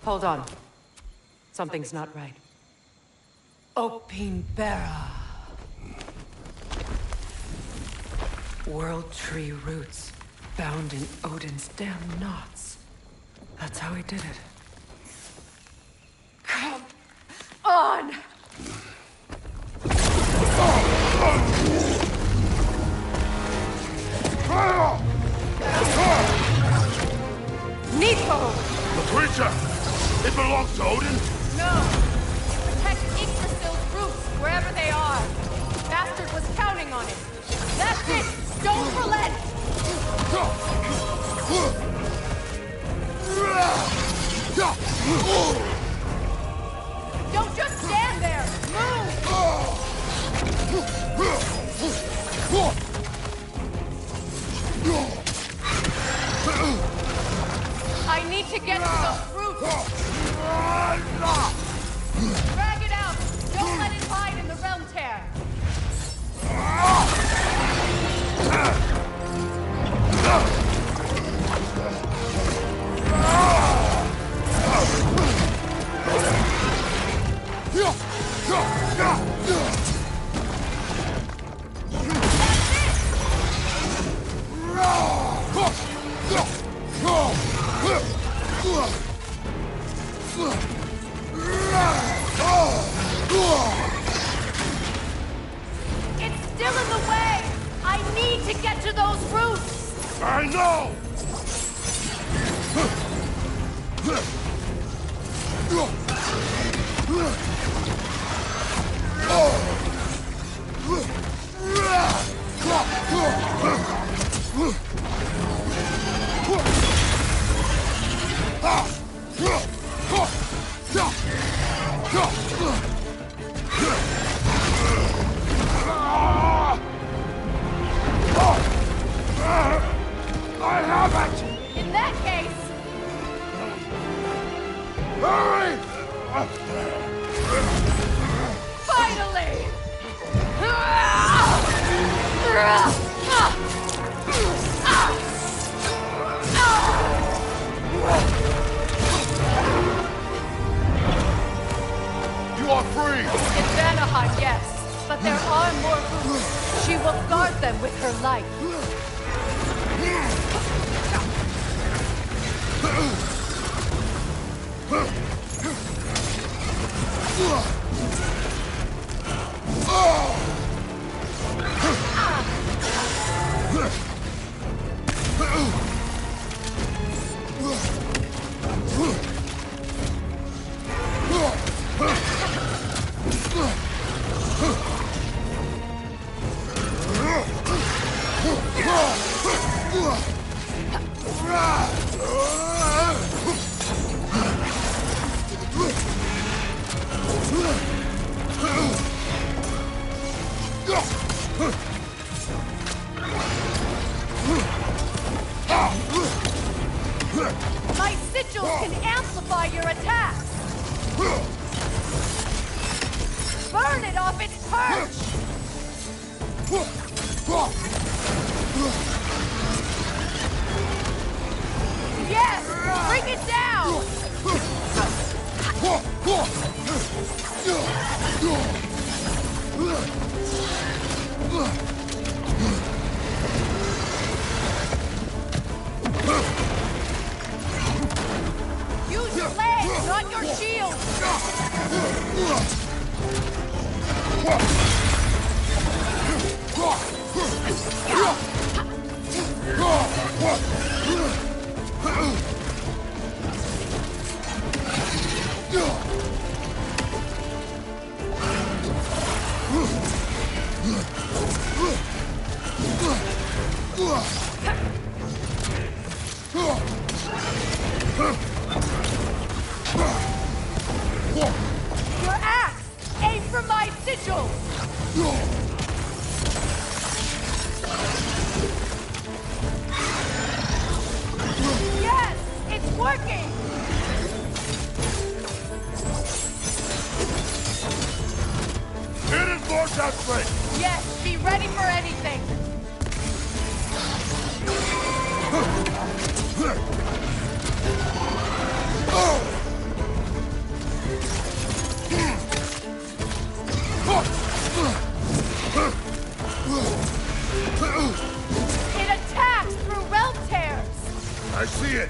Hold on. Something's not right. Opinbera. World tree roots, bound in Odin's damn knots. That's how he did it. Come on! Nico! The creature! It belongs to Odin? No! Protect Yggdrasil's roots, wherever they are. Bastard was counting on it. That's it! Don't relent! Don't just stand there! Move! I need to get to those roots! Drag it out! Don't let it hide in the realm tear! It's still in the way! I need to get to those roots! I know! I have it! In that case... Hurry! Finally! You are free! In Vanaheim, yes. But there are more roots. She will guard them with her life. My sigils can amplify your attacks! Burn it off its perch! Yes! Bring it down! Your axe! Aim for my sigils! Yes! It's working! It is more desperate! Yes, be ready for anything! It attacks through realm tears! I see it!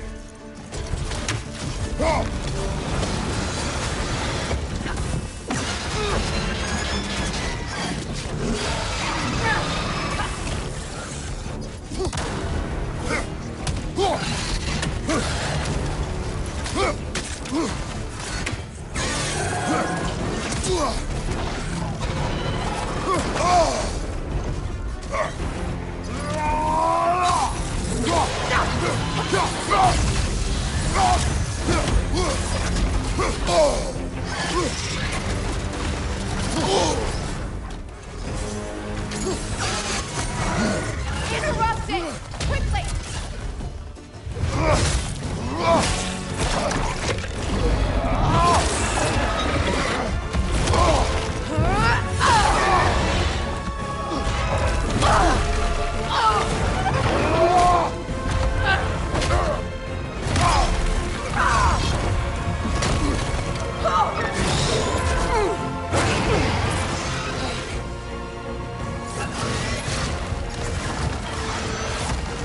Interrupt it! Quickly!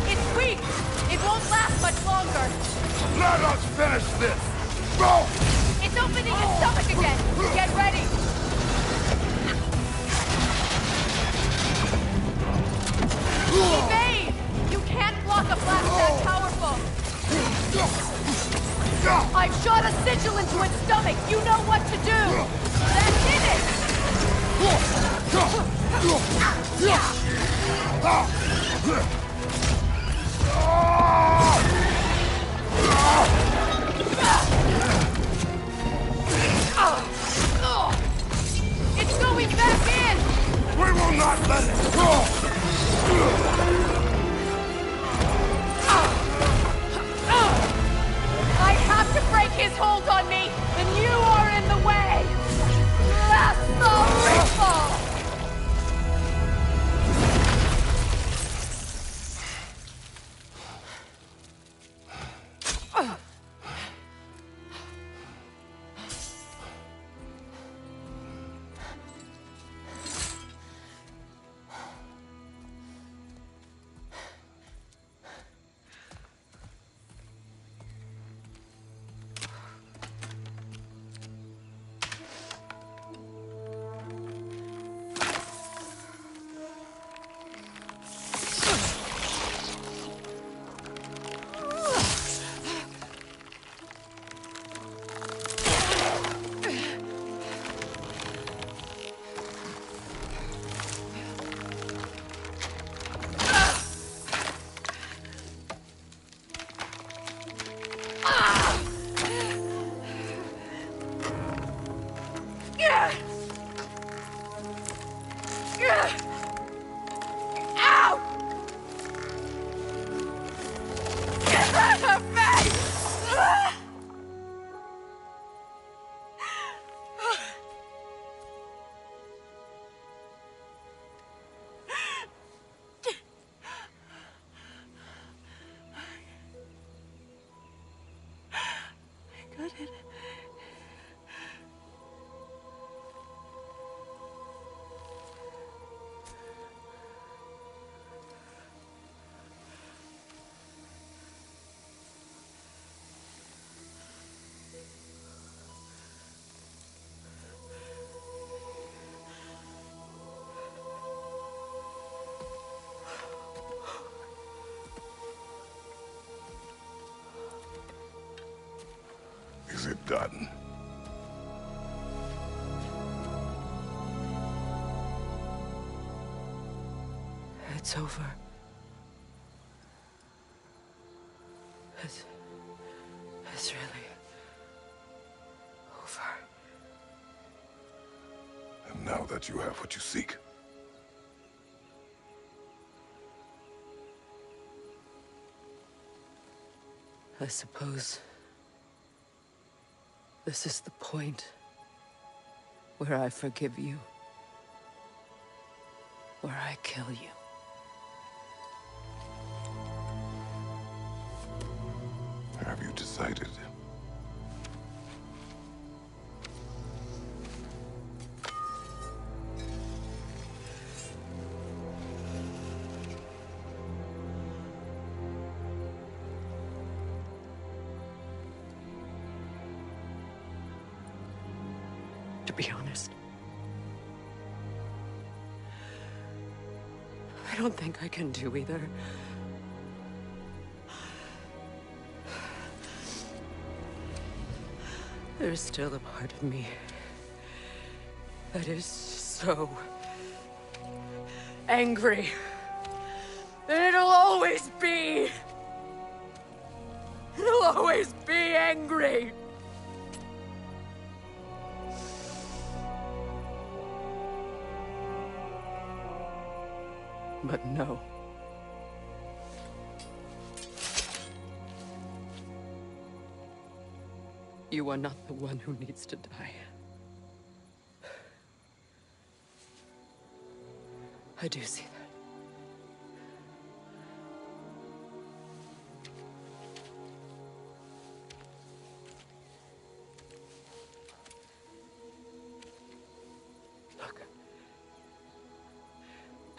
It's weak! It won't last much longer! Let us finish this! Go! It's opening its stomach again! Get ready! Evade! You can't block a blast that powerful! I've shot a sigil into its stomach! You know what to do! That did It's going back in! We will not let it go! I have to break his hold on me, and you are in the way! That's the ritual! it done. It's over. It's really over. And now that you have what you seek, I suppose this is the point where I forgive you, where I kill you. have you decided? To be honest, I don't think I can do either. There's still a part of me that is so angry that it'll always be. It'll always be angry. But no. You are not the one who needs to die. I do see that. Look.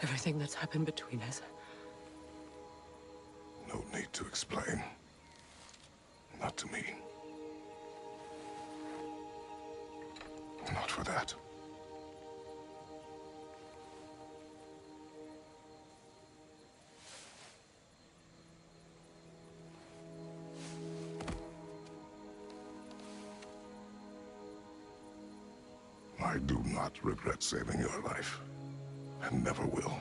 Everything that's happened between us. No need to explain. Not to me. Not for that. I do not regret saving your life, and never will.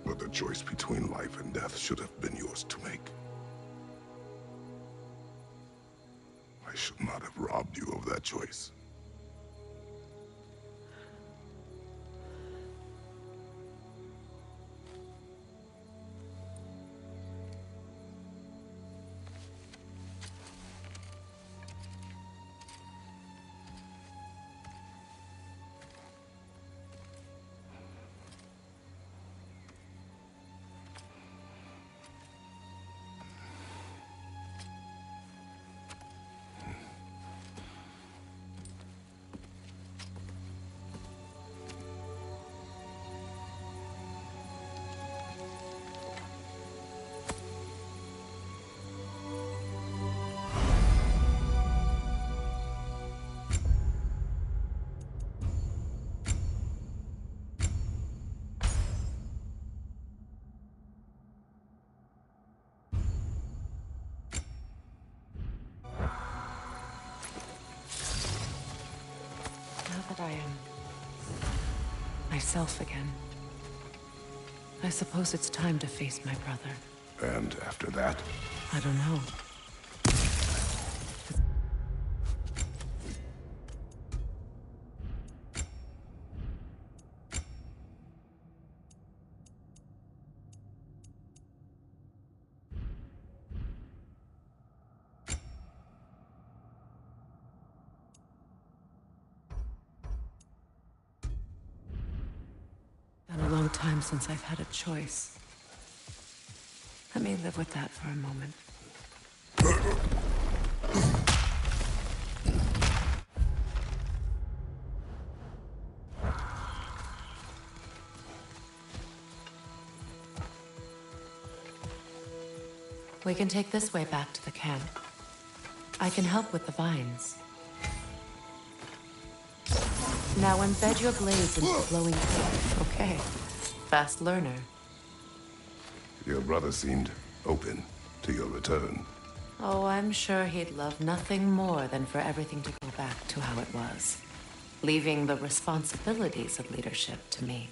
But the choice between life and death should have been yours to make. I should not have robbed you of that choice. Now that I am myself again, I suppose it's time to face my brother. And after that? I don't know. Been a long time since I've had a choice. Let me live with that for a moment. We can take this way back to the camp. I can help with the vines. Now embed your blades into flowing paint. Okay. Fast learner. Your brother seemed open to your return. Oh, I'm sure he'd love nothing more than for everything to go back to how it was, leaving the responsibilities of leadership to me.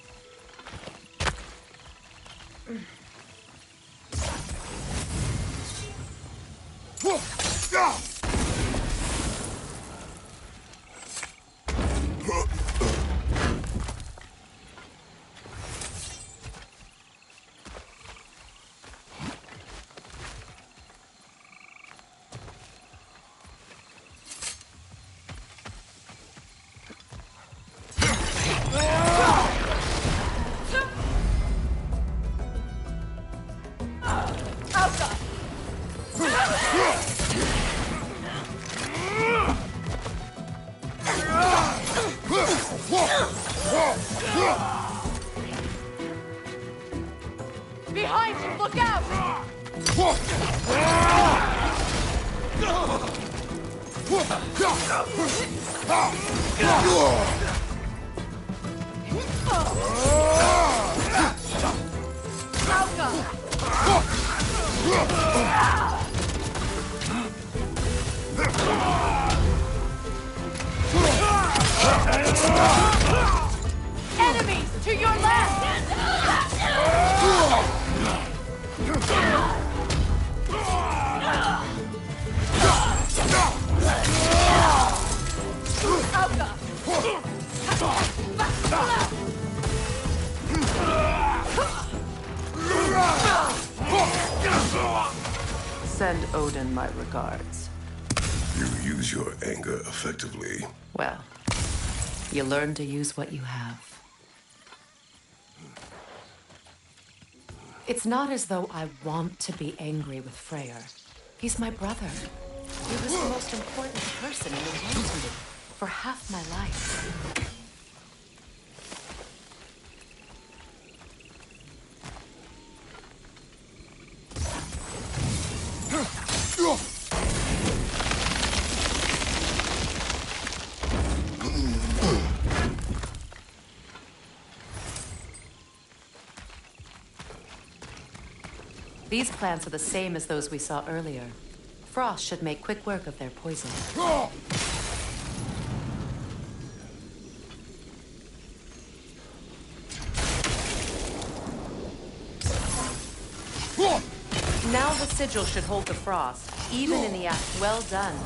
Behind you! Look out! Enemies to your left! Send Odin my regards. You use your anger effectively. Well, you learn to use what you have. It's not as though I want to be angry with Freyr. He's my brother. He was the most important person in the world to me for half my life. These plants are the same as those we saw earlier. Frost should make quick work of their poison. Now the sigil should hold the frost, even in the act. Well done.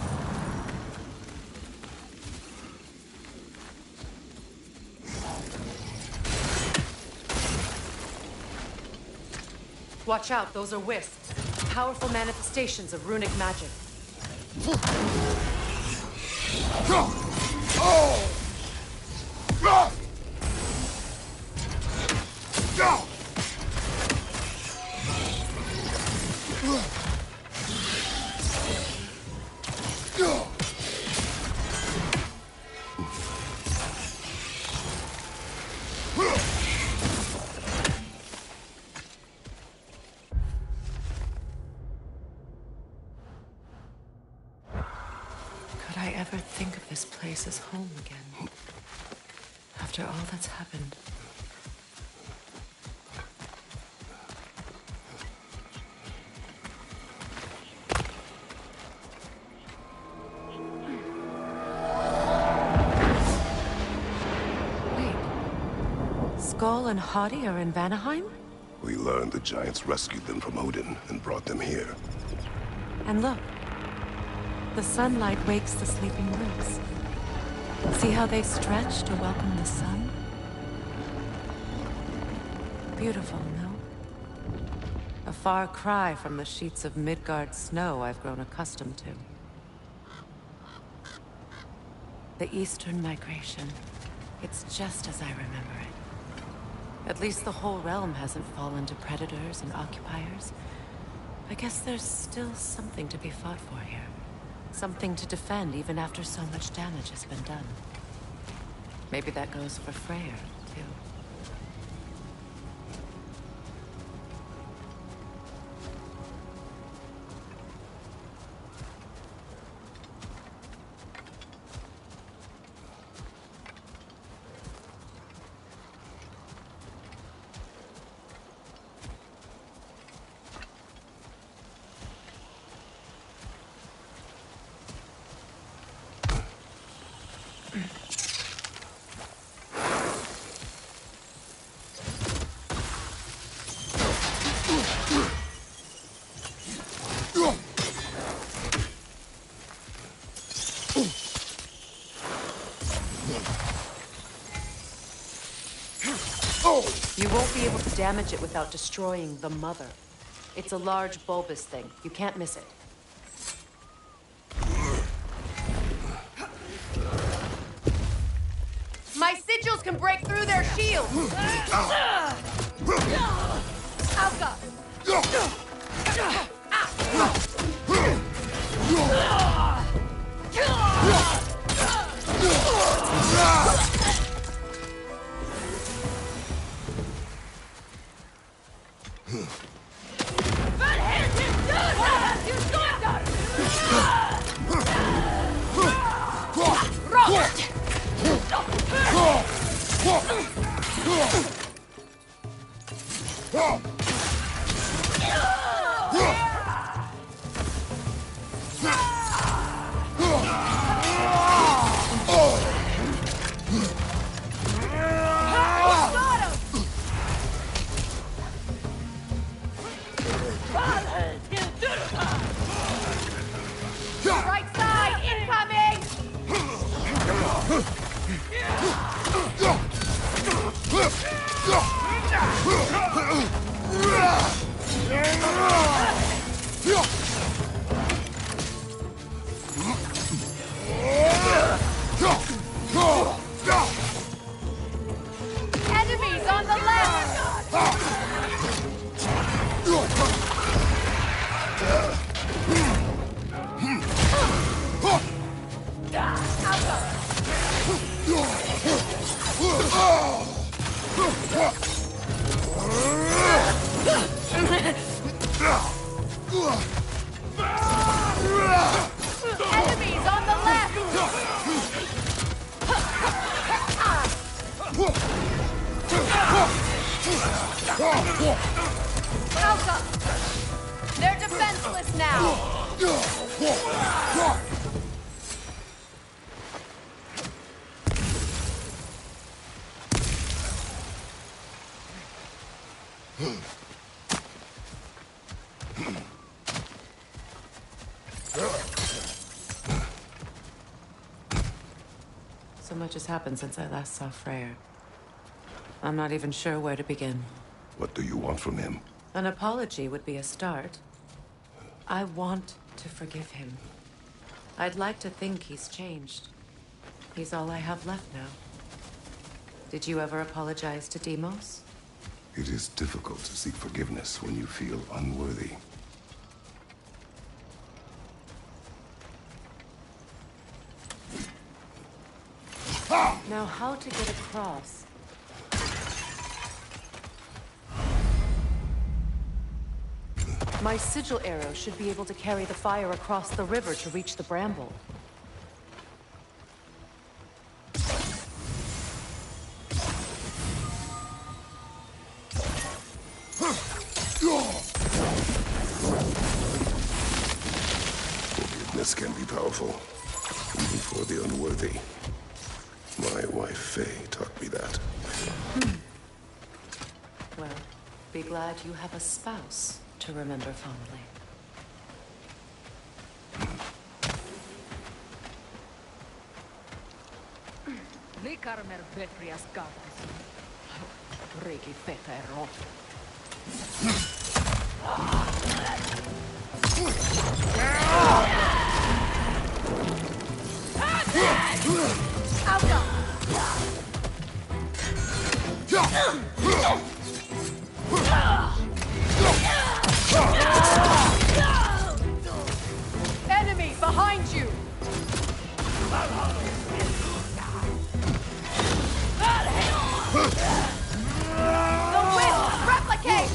Watch out, those are wisps. Powerful manifestations of runic magic. Could I ever think of this place as home again? After all that's happened. Wait. Skull and Hati are in Vanaheim? We learned the giants rescued them from Odin and brought them here. And look. The sunlight wakes the sleeping roots. See how they stretch to welcome the sun? Beautiful, no? A far cry from the sheets of Midgard snow I've grown accustomed to. The Eastern Migration. It's just as I remember it. At least the whole realm hasn't fallen to predators and occupiers. I guess there's still something to be fought for here. Something to defend even after so much damage has been done. Maybe that goes for Freyr, too. won't be able to damage it without destroying the mother. It's a large bulbous thing. You can't miss it. My sigils can break through their shields! Alka! Right side, incoming! Enemies on the left! Enemies on the left! Alka! They're defenseless now! So much has happened since I last saw Freyr. I'm not even sure where to begin. What do you want from him? An apology would be a start. I want to forgive him. I'd like to think he's changed. He's all I have left now. Did you ever apologize to Deimos? It is difficult to seek forgiveness when you feel unworthy. Now, how to get across? My sigil arrow should be able to carry the fire across the river to reach the bramble. Forgiveness can be powerful, even for the unworthy. My wife, Faye, taught me that. Well, be glad you have a spouse to remember fondly. Likarmer Betrias Gardas. Regi Fetero. Enemy behind you! The wisp replicate!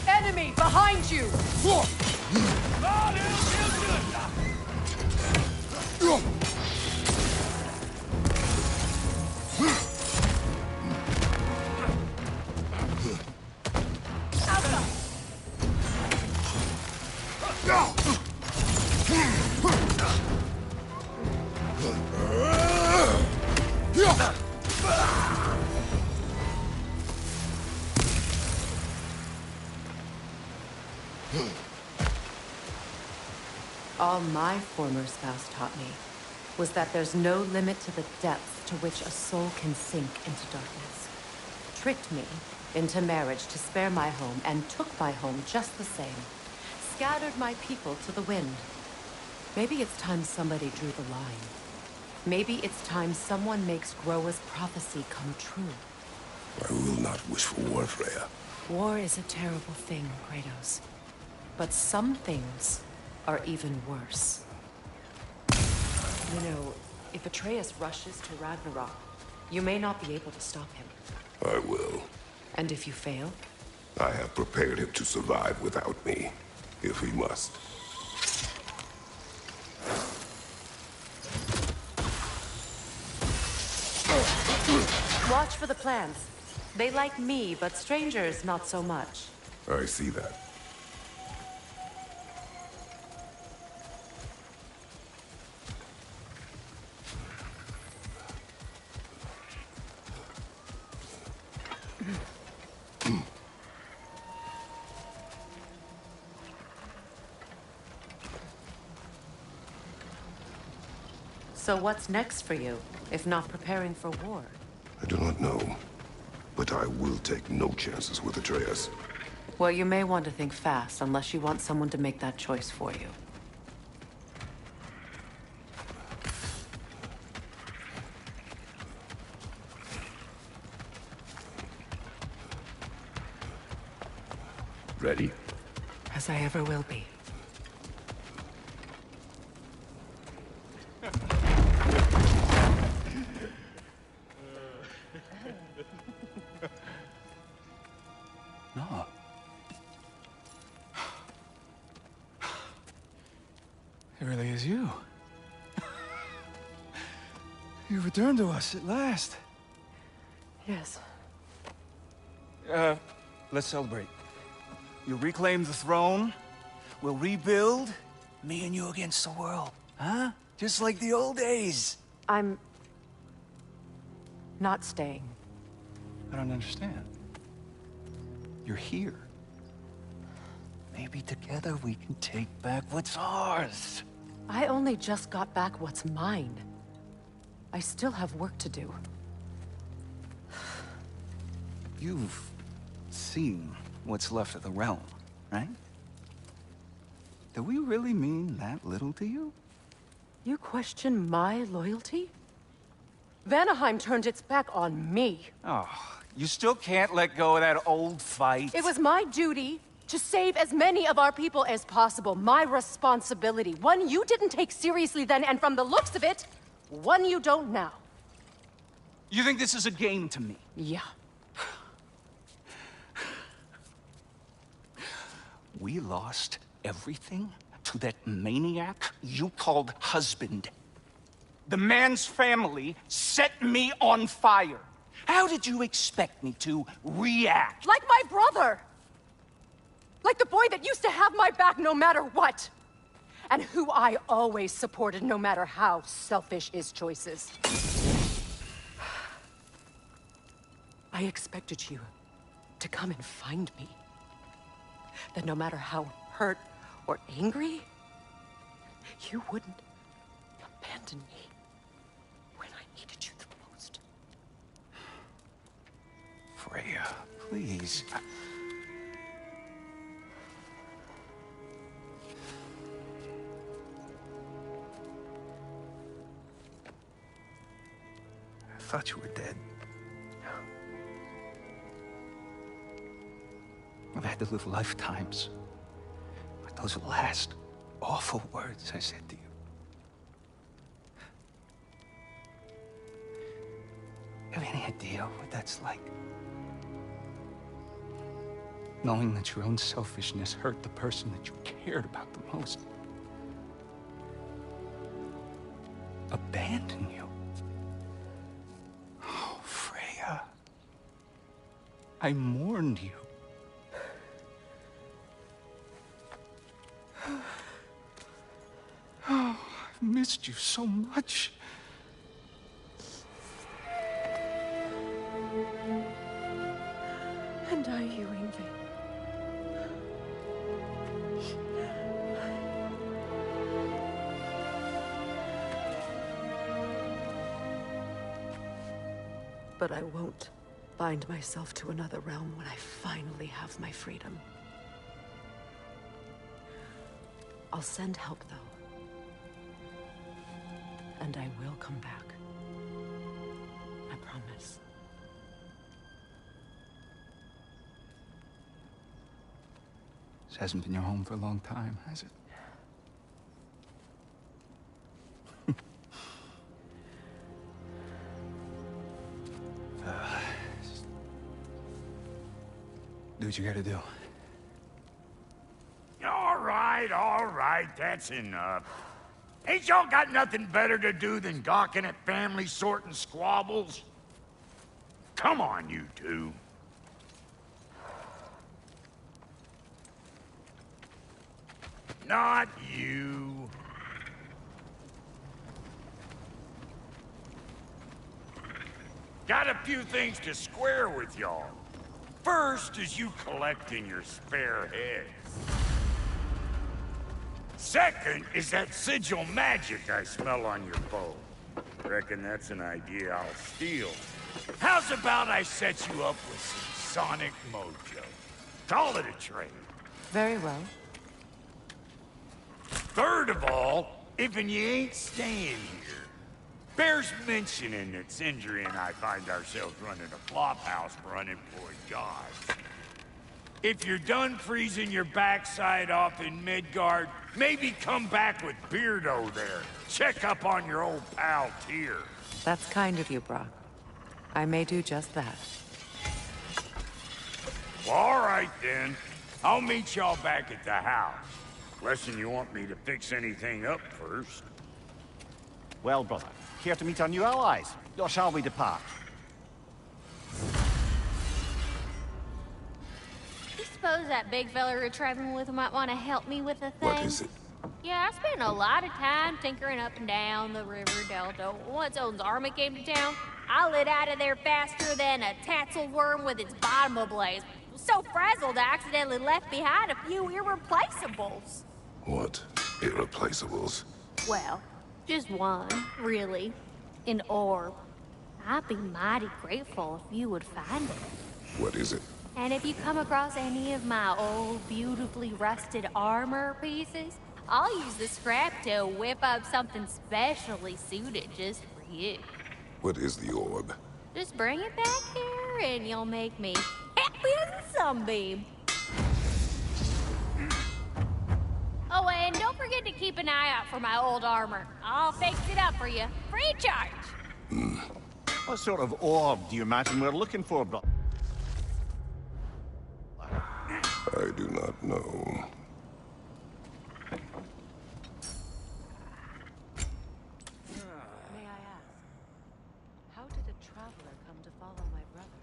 Enemy behind you! All my former spouse taught me was that there's no limit to the depths to which a soul can sink into darkness. Tricked me into marriage to spare my home and took my home just the same. Scattered my people to the wind. Maybe it's time somebody drew the line. Maybe it's time someone makes Groa's prophecy come true. I will not wish for war, Freya. War is a terrible thing, Kratos. But some things are even worse. You know, if Atreus rushes to Ragnarok, you may not be able to stop him. I will. And if you fail? I have prepared him to survive without me, if he must. Watch for the plants. They like me, but strangers not so much. I see that. So what's next for you, if not preparing for war? I do not know, but I will take no chances with Atreus. Well, you may want to think fast, unless you want someone to make that choice for you. Ready? As I ever will be. No. It really is you. You returned to us at last. Yes. Let's celebrate. You reclaim the throne. We'll rebuild. Me and you against the world. Huh? Just like the old days. I'm not staying. I don't understand. You're here. Maybe together we can take back what's ours. I only just got back what's mine. I still have work to do. You've seen what's left of the realm, right? Do we really mean that little to you? You question my loyalty? Vanaheim turned its back on me. Oh, you still can't let go of that old fight? It was my duty to save as many of our people as possible. My responsibility. One you didn't take seriously then, and from the looks of it, one you don't now. You think this is a game to me? Yeah. We lost everything to that maniac you called husband. The man's family set me on fire. How did you expect me to react? Like my brother! Like the boy that used to have my back no matter what! And who I always supported no matter how selfish his choices. I expected you to come and find me. That no matter how hurt or angry, you wouldn't abandon me when I needed you the most. Freya, please. I thought you were dead. I've had to live lifetimes with those last awful words I said to you. You have any idea what that's like? Knowing that your own selfishness hurt the person that you cared about the most. Abandon you. Oh, Freya. I mourned you. Oh, I've missed you so much. And I you, Ingvi. But I won't bind myself to another realm when I finally have my freedom. I'll send help, though. And I will come back. I promise. This hasn't been your home for a long time, has it? Do what you gotta do. All right, that's enough. Ain't y'all got nothing better to do than gawking at family sorting squabbles? Come on, you two. Not you. Got a few things to square with y'all. First is you collecting your spare heads. Second is that sigil magic I smell on your bow. Reckon that's an idea I'll steal. How's about I set you up with some sonic mojo? Call it a trade. Very well. Third of all, if you ain't staying here, bears mentioning that Sindri and I find ourselves running a flop house for unemployed gods. If you're done freezing your backside off in Midgard, maybe come back with Beardo there. Check up on your old pal Tyr. That's kind of you, Brock. I may do just that. Well, all right then. I'll meet y'all back at the house. Unless you want me to fix anything up first. Well, brother, here to meet our new allies. Or shall we depart? Suppose that big fella you're traveling with might want to help me with a thing. What is it? Yeah, I spent a lot of time tinkering up and down the river delta. Once Odin's army came to town, I lit out of there faster than a tassel worm with its bottom ablaze. So frazzled, I accidentally left behind a few irreplaceables. What? Irreplaceables? Well, just one, really. An orb. I'd be mighty grateful if you would find it. What is it? And if you come across any of my old, beautifully rusted armor pieces, I'll use the scrap to whip up something specially suited just for you. What is the orb? Just bring it back here and you'll make me happy as a sunbeam. Oh, and don't forget to keep an eye out for my old armor. I'll fix it up for you, free of charge. What sort of orb do you imagine we're looking for, brother? I do not know. May I ask, how did a traveler come to follow my brother?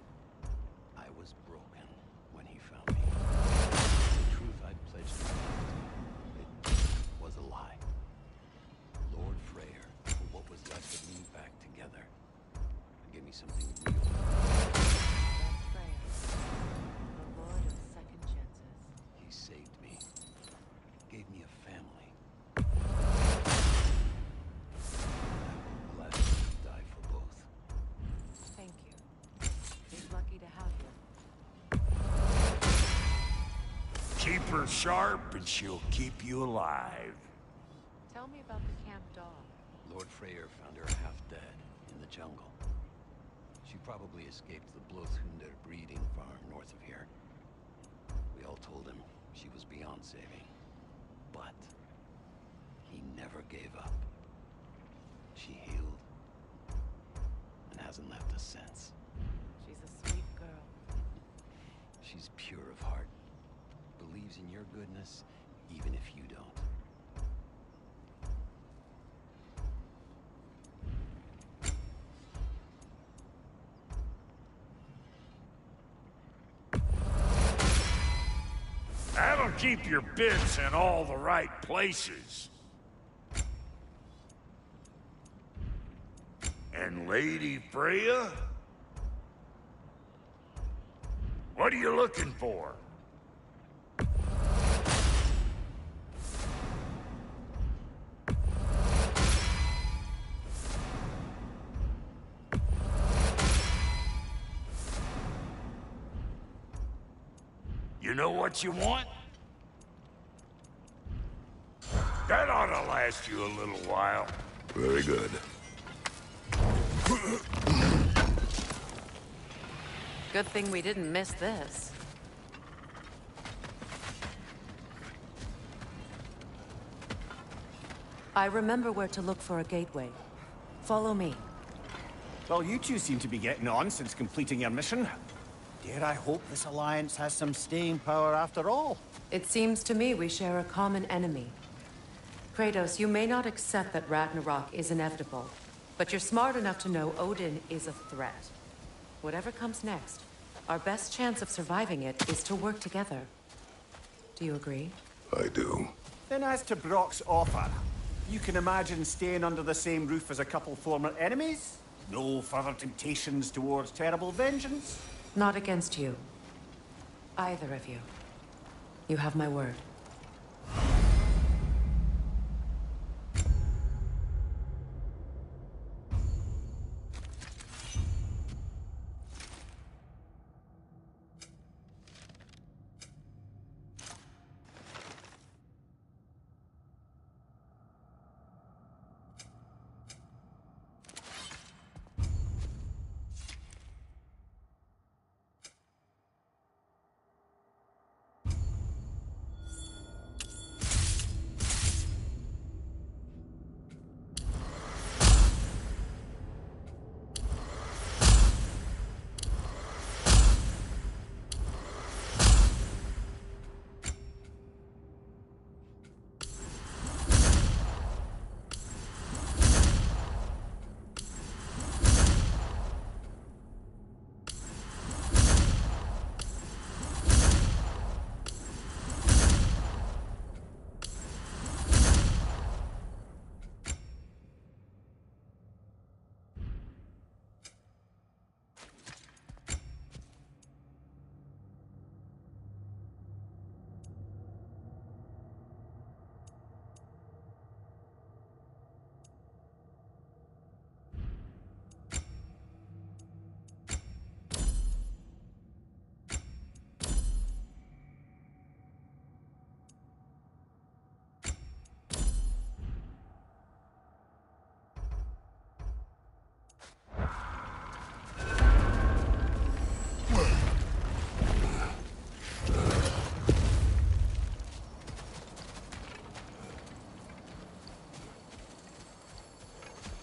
I was broken when he found me. The truth I'd pledged to him, it was a lie. Lord Freyr put what was left of me back together. Gave me something real. That's Freya, the Lord of Second Chances. He saved me. Gave me a family. I will gladly die for both. Thank you. He's lucky to have you. Keep her sharp and she'll keep you alive. Tell me about the camp dog. Lord Freyr found her half dead in the jungle. She probably escaped the Blothunder breeding farm north of here. We all told him she was beyond saving. But he never gave up. She healed and hasn't left us since. She's a sweet girl. She's pure of heart. Believes in your goodness, even if you don't. That'll keep your bits in all the right places. And Lady Freya? What are you looking for? You know what you want? That ought to last you a little while. Very good. Good thing we didn't miss this. I remember where to look for a gateway. Follow me. Well, you two seem to be getting on since completing your mission. Dare I hope this alliance has some staying power after all? It seems to me we share a common enemy. Kratos, you may not accept that Ragnarok is inevitable, but you're smart enough to know Odin is a threat. Whatever comes next, our best chance of surviving it is to work together. Do you agree? I do. Then as to Brock's offer, you can imagine staying under the same roof as a couple former enemies? No further temptations towards terrible vengeance? Not against you. Either of you. You have my word.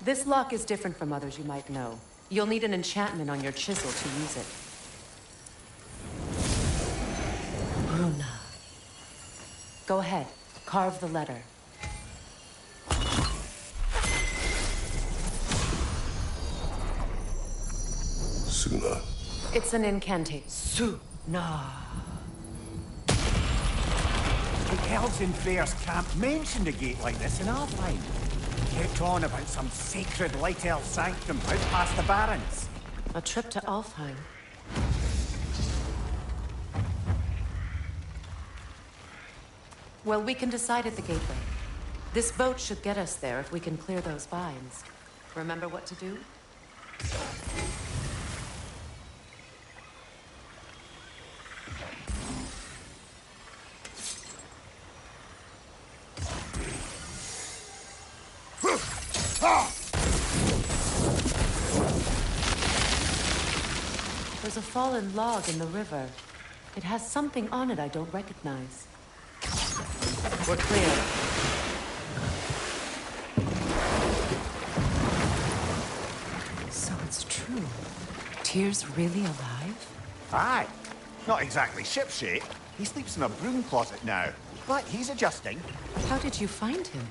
This lock is different from others you might know. You'll need an enchantment on your chisel to use it. Bruna. Go ahead. Carve the letter. Suna. It's an incantation. Suna. The elves in Freyr's camp mentioned a gate like this in Alfheim. Kept on about some sacred light elf sanctum out past the Barrens. A trip to Alfheim. Well, we can decide at the gateway. This boat should get us there if we can clear those vines. Remember what to do? There's a fallen log in the river. It has something on it I don't recognize. We're clear. So it's true. Tyr's really alive? Aye. Not exactly shipshape. He sleeps in a broom closet now. But he's adjusting. How did you find him?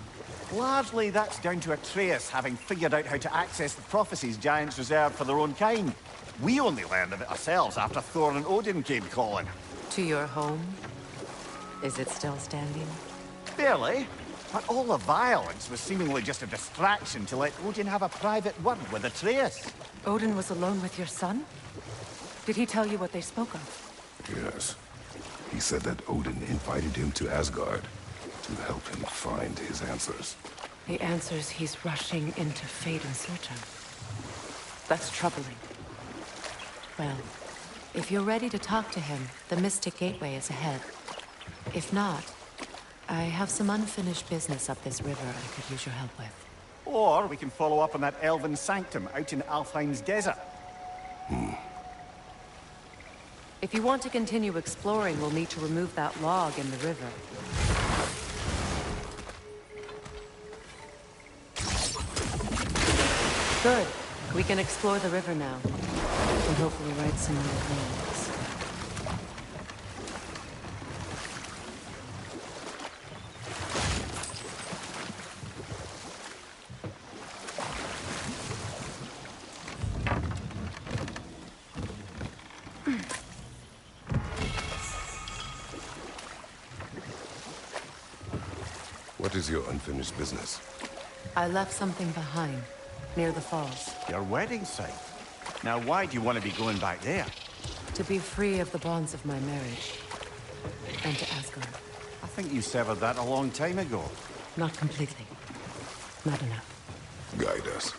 Largely that's down to Atreus having figured out how to access the prophecies giants reserved for their own kind. We only learned of it ourselves after Thor and Odin came calling. To your home? Is it still standing? Barely. But all the violence was seemingly just a distraction to let Odin have a private word with Atreus. Odin was alone with your son? Did he tell you what they spoke of? Yes. He said that Odin invited him to Asgard to help him find his answers. The answers he's rushing into fate in search of. That's troubling. Well, If you're ready to talk to him, the Mystic Gateway is ahead. If not, I have some unfinished business up this river I could use your help with. Or we can follow up on that elven sanctum out in Alfheim's desert. If you want to continue exploring, we'll need to remove that log in the river. Good. We can explore the river now. And hopefully right some new things. What is your unfinished business? I left something behind, near the falls. Your wedding site. Now why do you want to be going back there? To be free of the bonds of my marriage. And to Asgard. I think you severed that a long time ago. Not completely. Not enough. Guide us.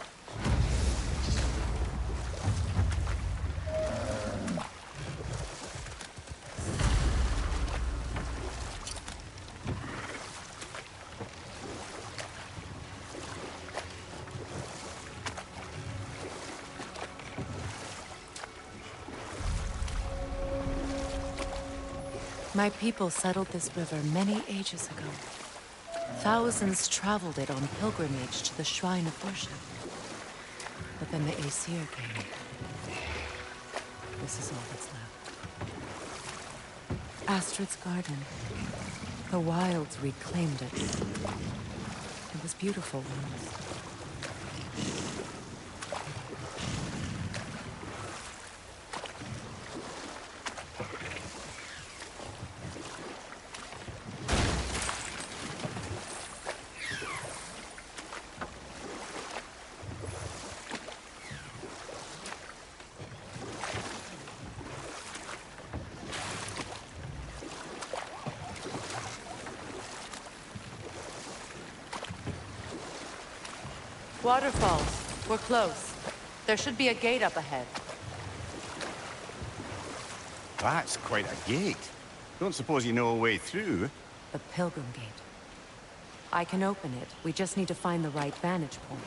My people settled this river many ages ago. Thousands traveled it on pilgrimage to the shrine of worship. But then the Aesir came. This is all that's left. Astrid's garden. The wilds reclaimed it. It was beautiful once. Waterfalls. We're close. There should be a gate up ahead. That's quite a gate. Don't suppose you know a way through? The Pilgrim Gate. I can open it. We just need to find the right vantage point.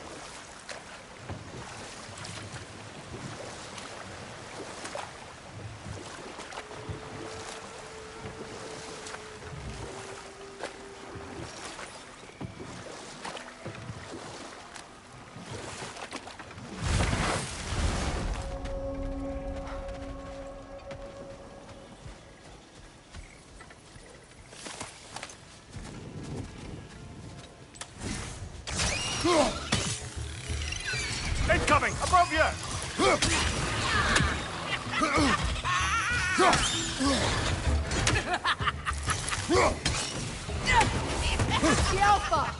Incoming! Above you! The Alpha!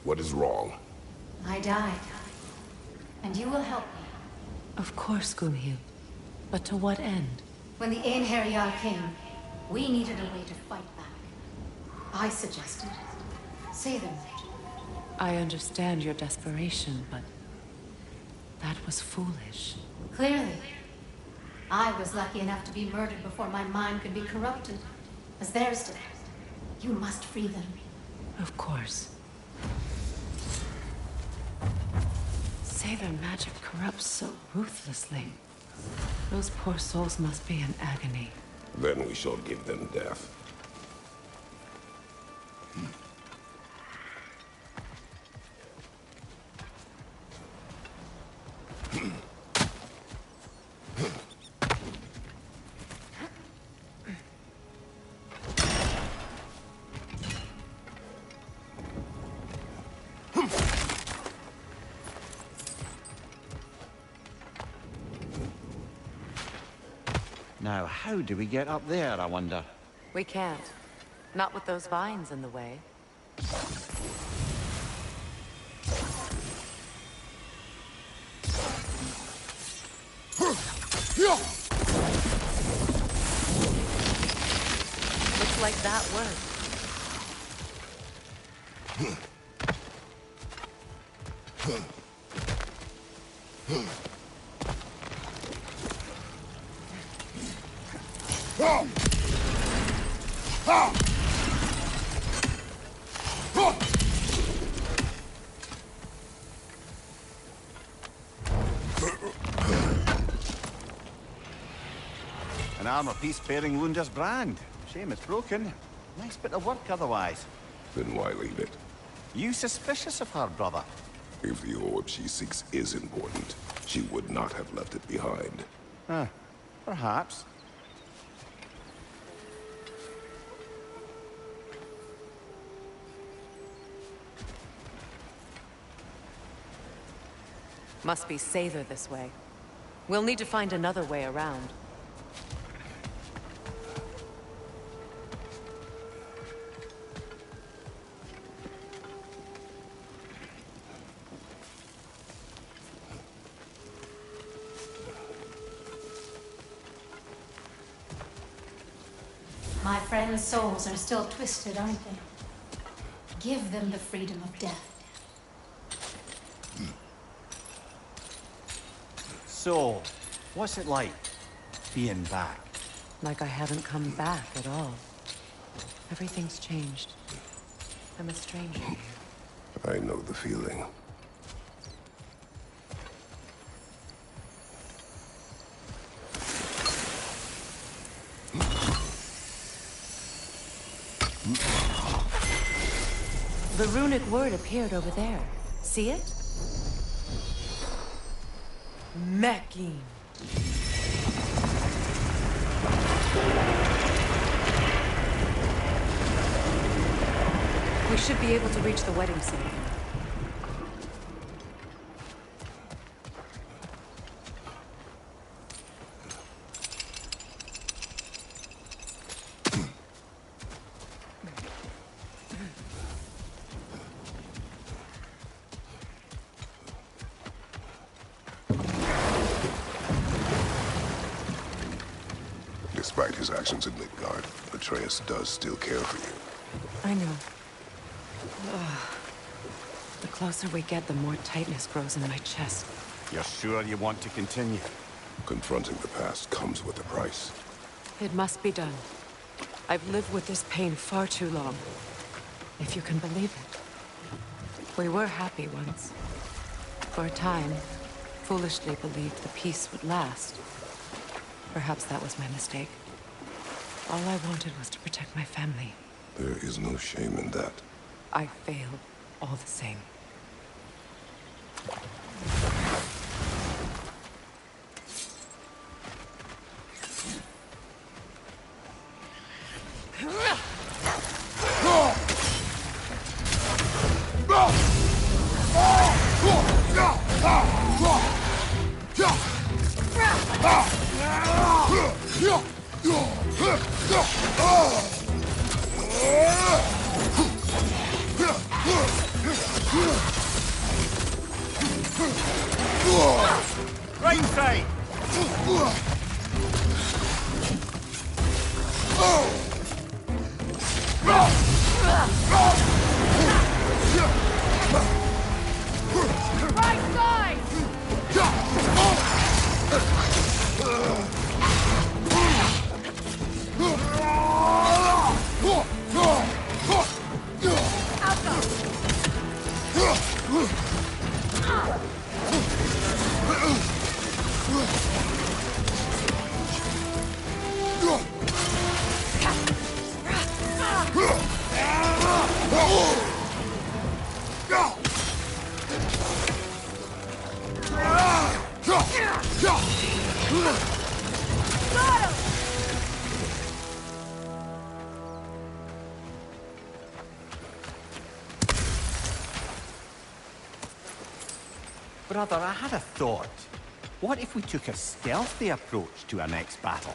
What is wrong? I died. And you will help me. Of course, Gunhild. But to what end? When the Einherjar came, we needed a way to fight back. I suggested, say them. I understand your desperation, but that was foolish. Clearly. I was lucky enough to be murdered before my mind could be corrupted, as theirs did. You must free them. Of course. Say their magic corrupts so ruthlessly. Those poor souls must be in agony. Then we shall give them death. Now, how do we get up there, I wonder? We can't. Not with those vines in the way. Looks like that worked. An armor piece bearing Lunda's brand. Shame it's broken. Nice bit of work otherwise. Then why leave it? You suspicious of her, brother? If the orb she seeks is important, she would not have left it behind. Perhaps. Must be safer this way. We'll need to find another way around. My friends' souls are still twisted, aren't they? Give them the freedom of death. So, what's it like, being back? Like I haven't come back at all. Everything's changed. I'm a stranger here. I know the feeling. The runic word appeared over there. See it? Mekin. We should be able to reach the wedding center. Despite his actions in Midgard, Atreus does still care for you. I know. Ugh. The closer we get, the more tightness grows in my chest. You're sure you want to continue? Confronting the past comes with a price. It must be done. I've lived with this pain far too long. If you can believe it. We were happy once. For a time, foolishly believed the peace would last. Perhaps that was my mistake. All I wanted was to protect my family. There is no shame in that. I failed, all the same. Right side! Right side! Brother, I had a thought. What if we took a stealthy approach to our next battle?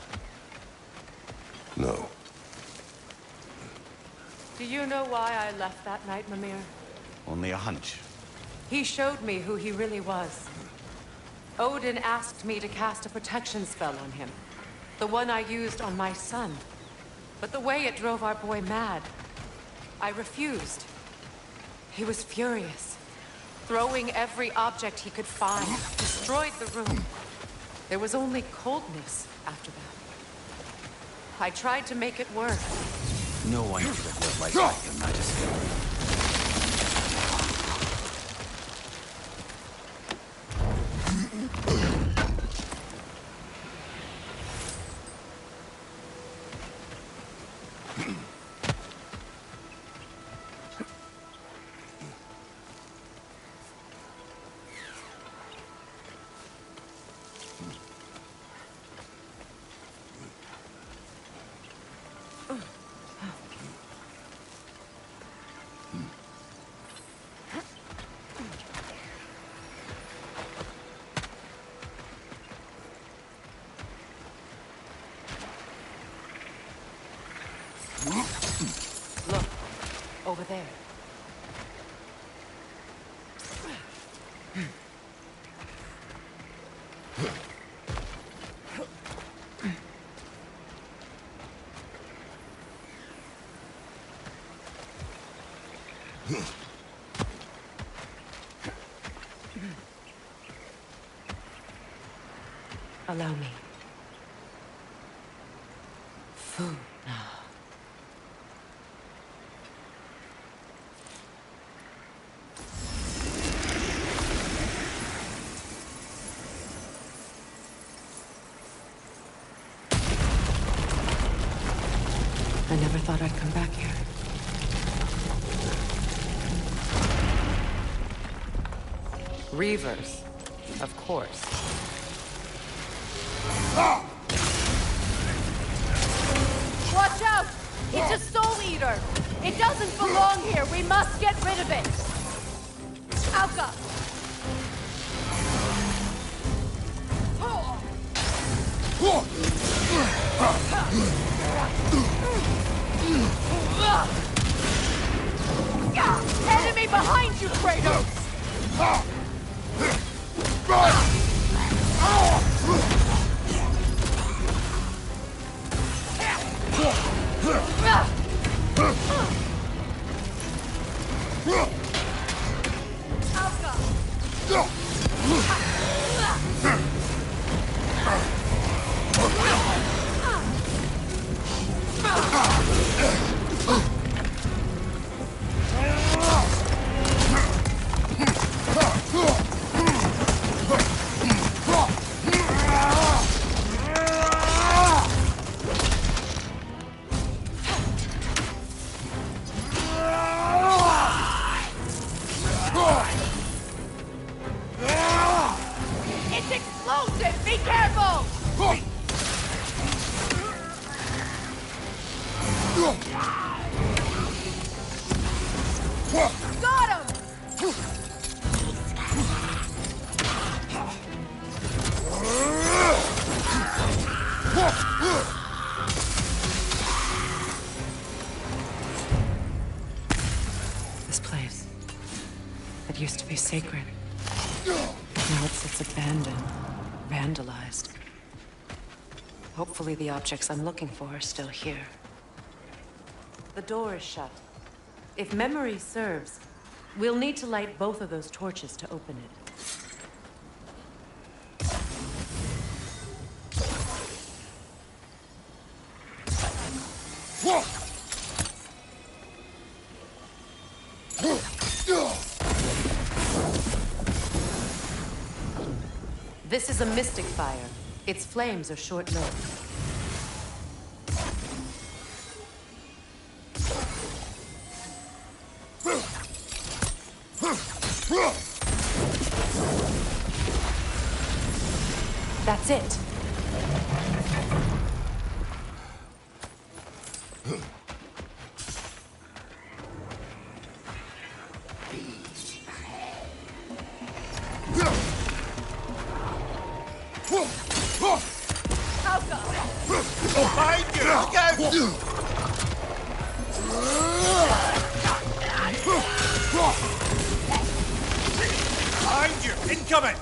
No. Do you know why I left that night, Mimir? Only a hunch. He showed me who he really was. Odin asked me to cast a protection spell on him. The one I used on my son. But the way it drove our boy mad, I refused. He was furious, throwing every object he could find, destroyed the room. There was only coldness after that. I tried to make it work. No one could have lived like that, Your Majesty. Look, over there. Allow me. Food now. I never thought I'd come back here. Reavers, of course. Watch out! It's a soul eater! It doesn't belong here! We must get rid of it! Alka! Enemy behind you, Kratos! It's explosive! Be careful! Got him! This place. It used to be sacred. Now it sits abandoned, vandalized. Hopefully the objects I'm looking for are still here. The door is shut. If memory serves, we'll need to light both of those torches to open it. This is a mystic fire. Its flames are short-lived. That's it. Behind you! Look out! Behind you! Incoming!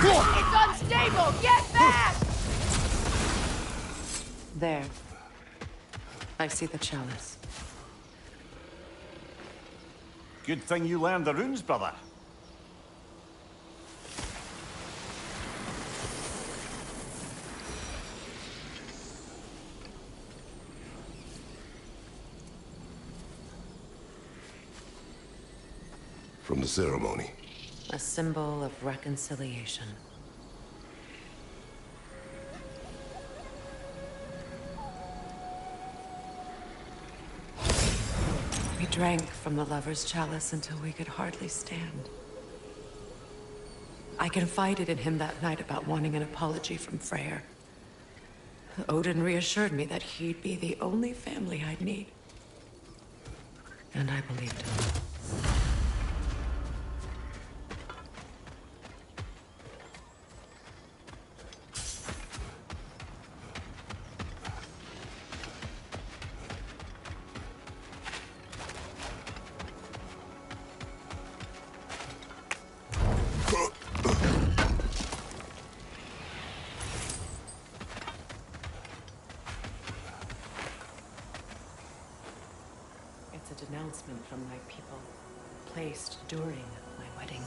It's unstable! Get back! There. I see the chalice. Good thing you learned the runes, brother. From the ceremony. A symbol of reconciliation. We drank from the lover's chalice until we could hardly stand. I confided in him that night about wanting an apology from Freyr. Odin reassured me that he'd be the only family I'd need. And I believed him. It's a denouncement from my people, placed during my wedding.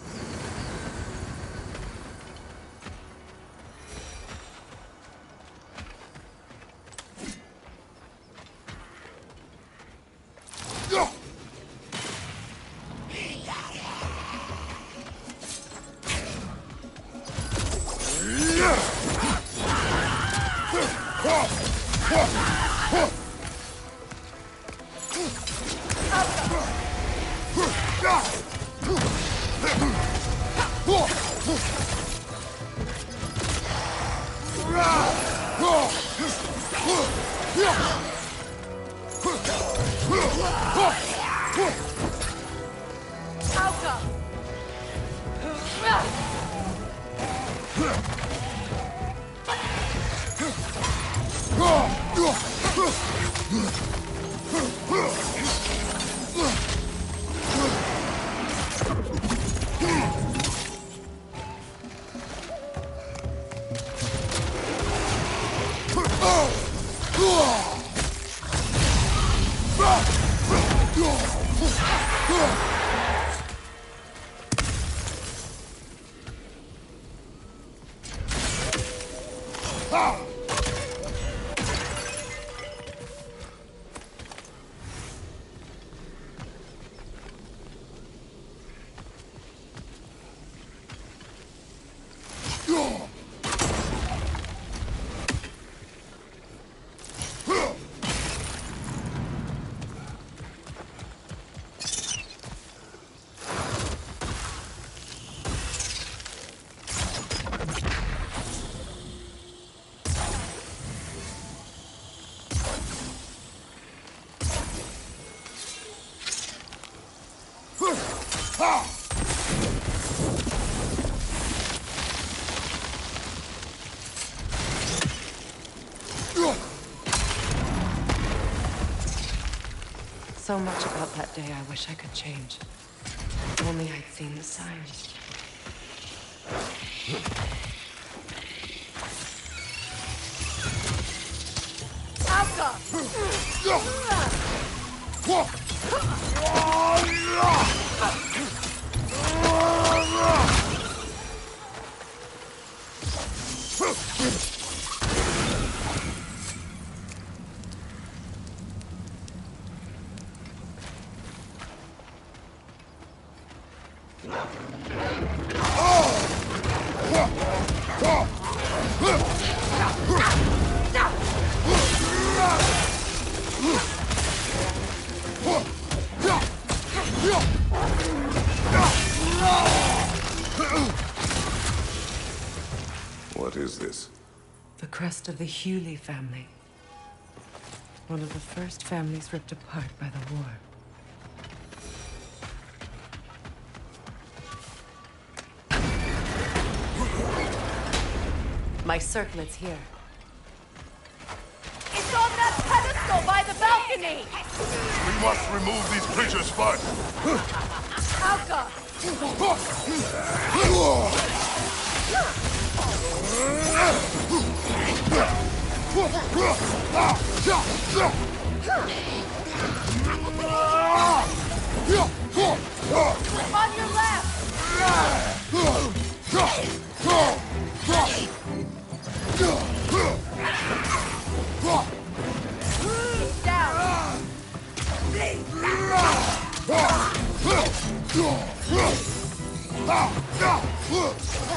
So much about that day I wish I could change. If only I'd seen the signs. What is this? The crest of the Hewley family. One of the first families ripped apart by the war. My circlet's here. It's on that pedestal by the balcony! We must remove these creatures first. Alka! On your left! Down!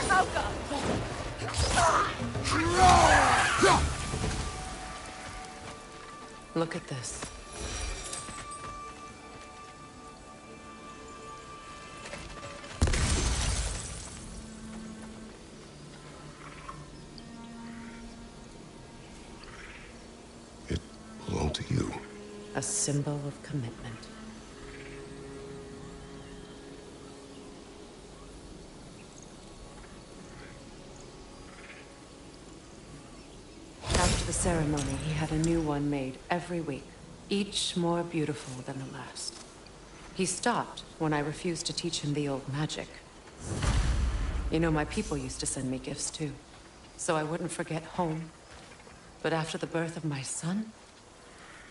Alka! Look at this. It belonged to you. A symbol of commitment. After the ceremony, he had a new one made every week, each more beautiful than the last. He stopped when I refused to teach him the old magic. You know, my people used to send me gifts too, so I wouldn't forget home. But after the birth of my son,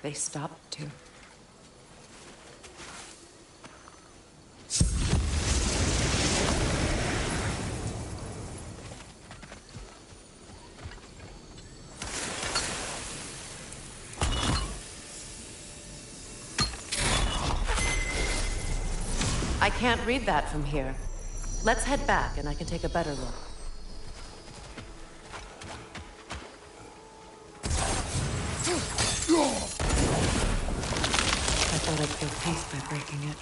they stopped too. I can't read that from here. Let's head back and I can take a better look. I thought I'd feel peace by breaking it.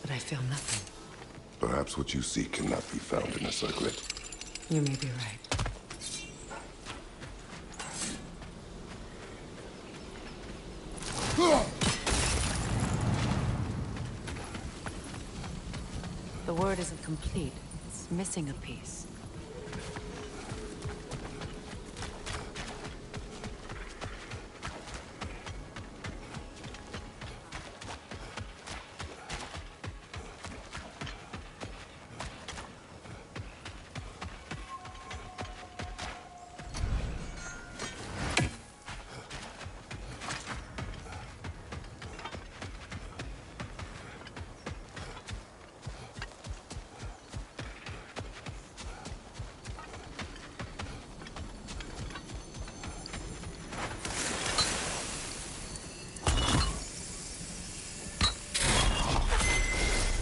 But I feel nothing. Perhaps what you seek cannot be found in a circlet. You may be right. The word isn't complete. It's missing a piece.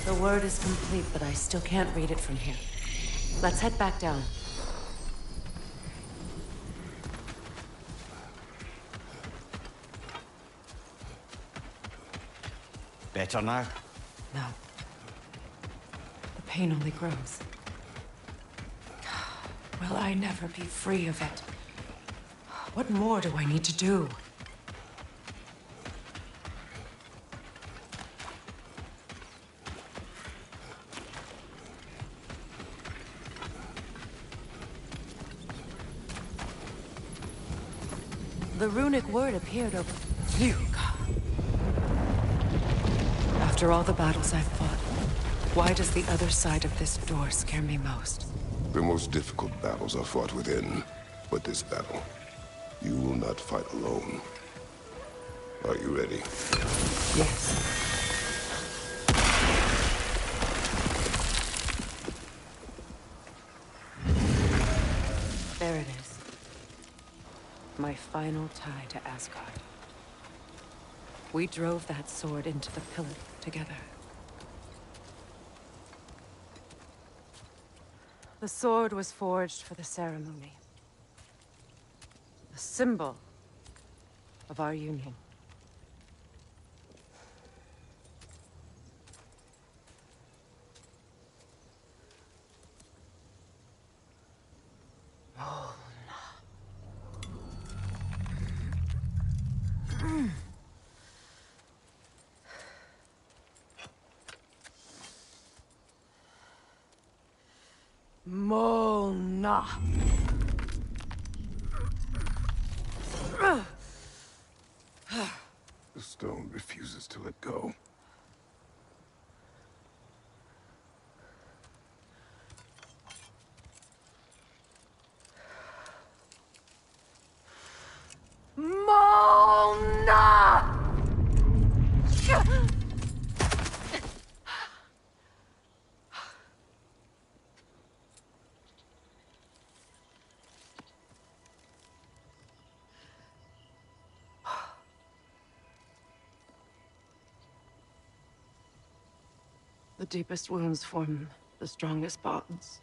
The word is complete, but I still can't read it from here. Let's head back down. Better now? No. The pain only grows. Will I never be free of it? What more do I need to do? The runic word appeared over Yuga. After all the battles I've fought, why does the other side of this door scare me most? The most difficult battles are fought within. But this battle, you will not fight alone. Are you ready? Yes. There it is. My final tie to Asgard. We drove that sword into the pillar together. The sword was forged for the ceremony. A symbol of our union. Mona. The stone refuses to let go. Mona! The deepest wounds form the strongest bonds.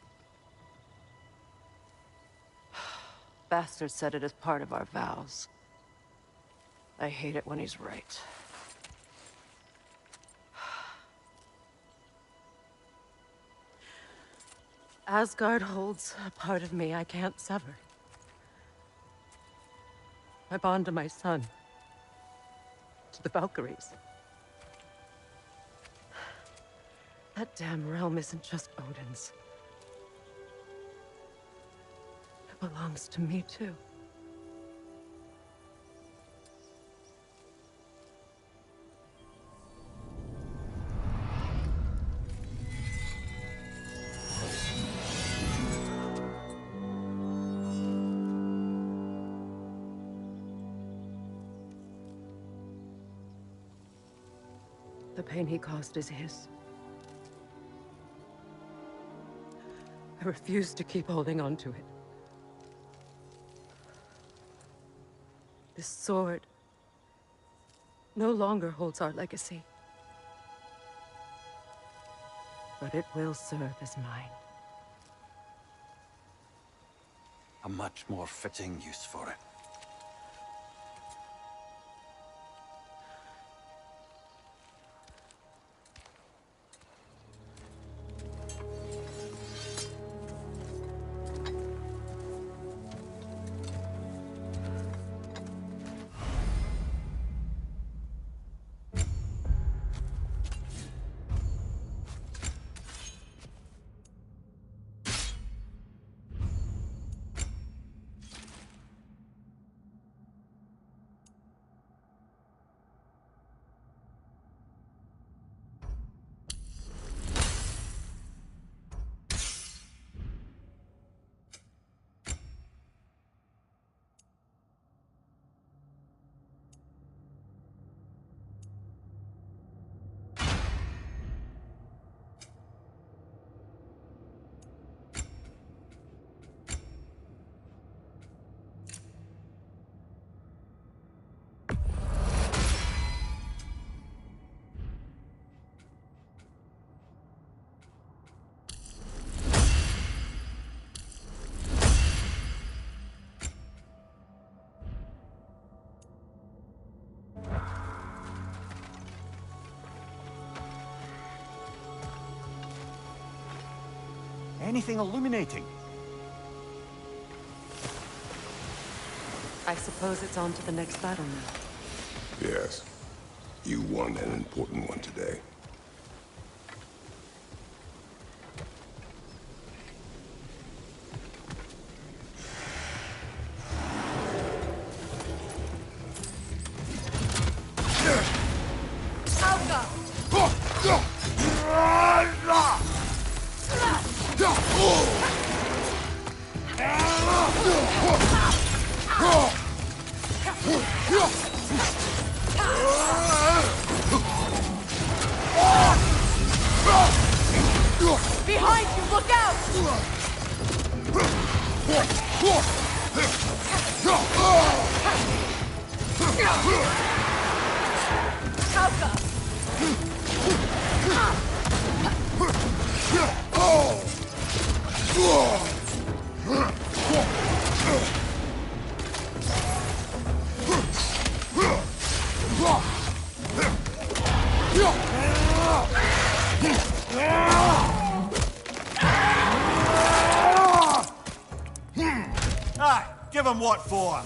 Bastard said it as part of our vows. I hate it when he's right. Asgard holds a part of me I can't sever. I bond to my son. To the Valkyries. That damn realm isn't just Odin's. It belongs to me, too. The pain he caused is his. I refuse to keep holding on to it. This sword no longer holds our legacy. But it will serve as mine. A much more fitting use for it. Anything illuminating? I suppose it's on to the next battle now. Yes. You won an important one today. Helga! Behind you, look out! Kauka! Give him what for?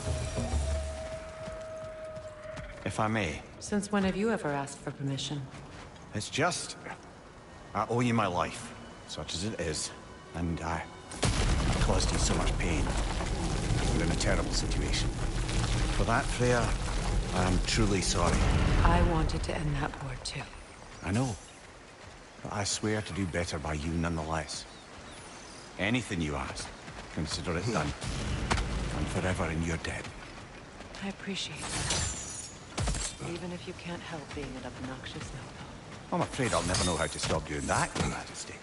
If I may. Since when have you ever asked for permission? It's just... I owe you my life, such as it is. And I caused you so much pain. You're in a terrible situation. For that, Freya, I am truly sorry. I wanted to end that war too. I know. But I swear to do better by you nonetheless. Anything you ask, consider it done. I'm forever in your debt. I appreciate that. Even if you can't help being an obnoxious no-no. I'm afraid I'll never know how to stop doing that, Your Majesty.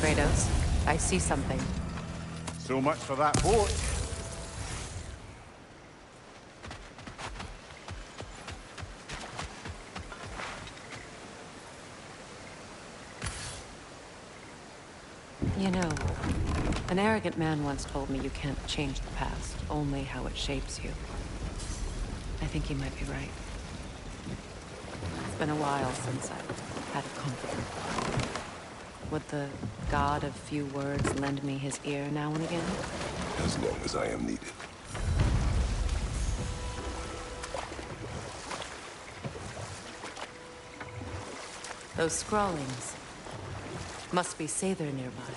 Kratos, I see something. So much for that boat. You know, an arrogant man once told me you can't change the past, only how it shapes you. I think he might be right. It's been a while since I've had a confidant. Would the god of few words lend me his ear now and again? As long as I am needed. Those scrawlings must be Sather nearby.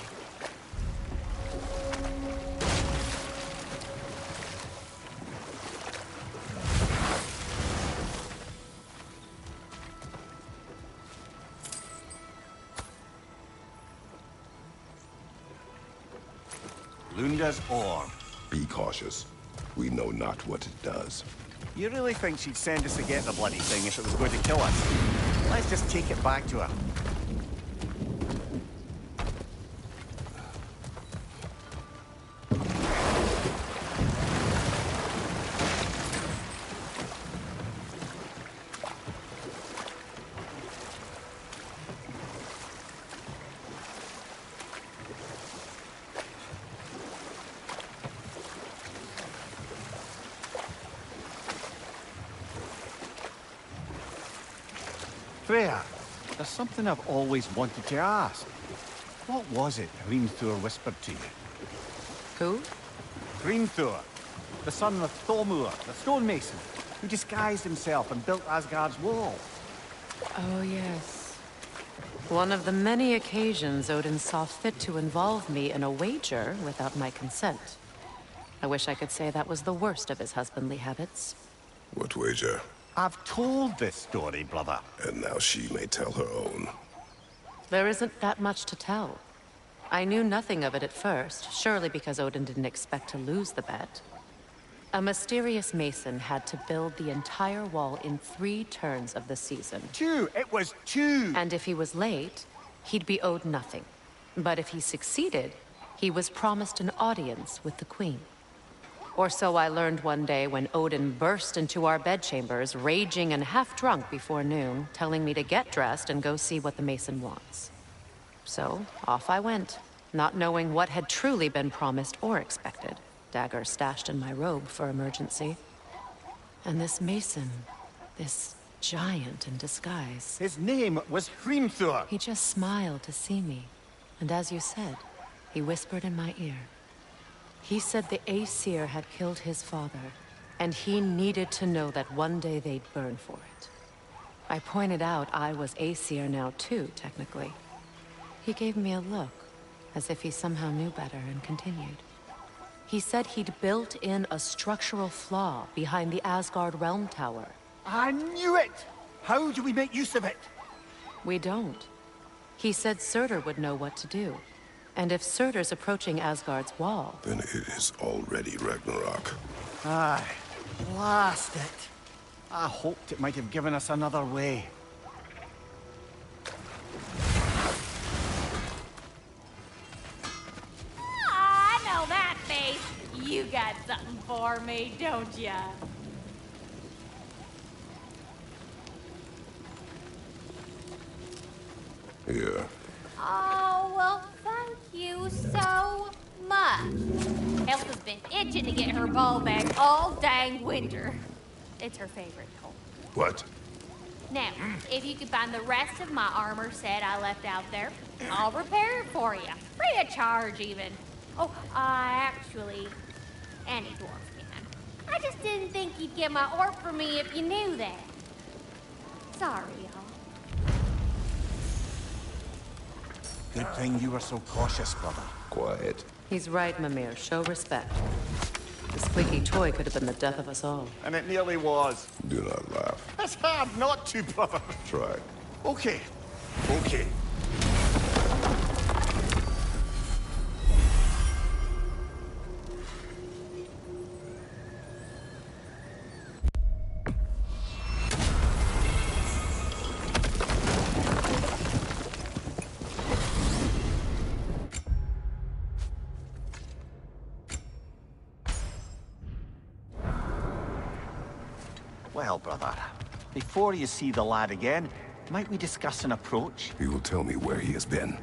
Lunda's orb. Be cautious. We know not what it does. You really think she'd send us to get the bloody thing if it was going to kill us? Let's just take it back to her. Freya, there's something I've always wanted to ask. What was it Hrimthur whispered to you? Who? Hrimthur, the son of Thormur, the stonemason, who disguised himself and built Asgard's wall. Oh, yes. One of the many occasions Odin saw fit to involve me in a wager without my consent. I wish I could say that was the worst of his husbandly habits. What wager? I've told this story, brother. And now she may tell her own. There isn't that much to tell. I knew nothing of it at first, surely because Odin didn't expect to lose the bet. A mysterious mason had to build the entire wall in 3 turns of the season. 2! It was 2! And if he was late, he'd be owed nothing. But if he succeeded, he was promised an audience with the queen. Or so I learned one day when Odin burst into our bedchambers, raging and half-drunk before noon, telling me to get dressed and go see what the mason wants. So, off I went, not knowing what had truly been promised or expected. Dagger stashed in my robe for emergency. And this mason, this giant in disguise. His name was Hrimthur. He just smiled to see me. And as you said, he whispered in my ear. He said the Aesir had killed his father, and he needed to know that one day they'd burn for it. I pointed out I was Aesir now too, technically. He gave me a look, as if he somehow knew better, and continued. He said he'd built in a structural flaw behind the Asgard Realm Tower. I knew it! How do we make use of it? We don't. He said Surtur would know what to do. And if Surtur's approaching Asgard's wall... Then it is already Ragnarok. Aye. Blast it. I hoped it might have given us another way. I know that face. You got something for me, don't ya? Yeah. Oh, well, thank you so much. Elsa's been itching to get her ball back all dang winter. It's her favorite color. What? Now, if you could find the rest of my armor set I left out there, I'll repair it for you. Free of charge, even. Oh, actually, any dwarf can. I just didn't think you'd get my orb for me if you knew that. Sorry, y'all. Good thing you were so cautious, brother. Quiet. He's right, Mimir. Show respect. The squeaky toy could have been the death of us all. And it nearly was. Do not laugh. It's hard not to, brother. Try. Okay. Okay. Well, brother, before you see the lad again, might we discuss an approach? He will tell me where he has been.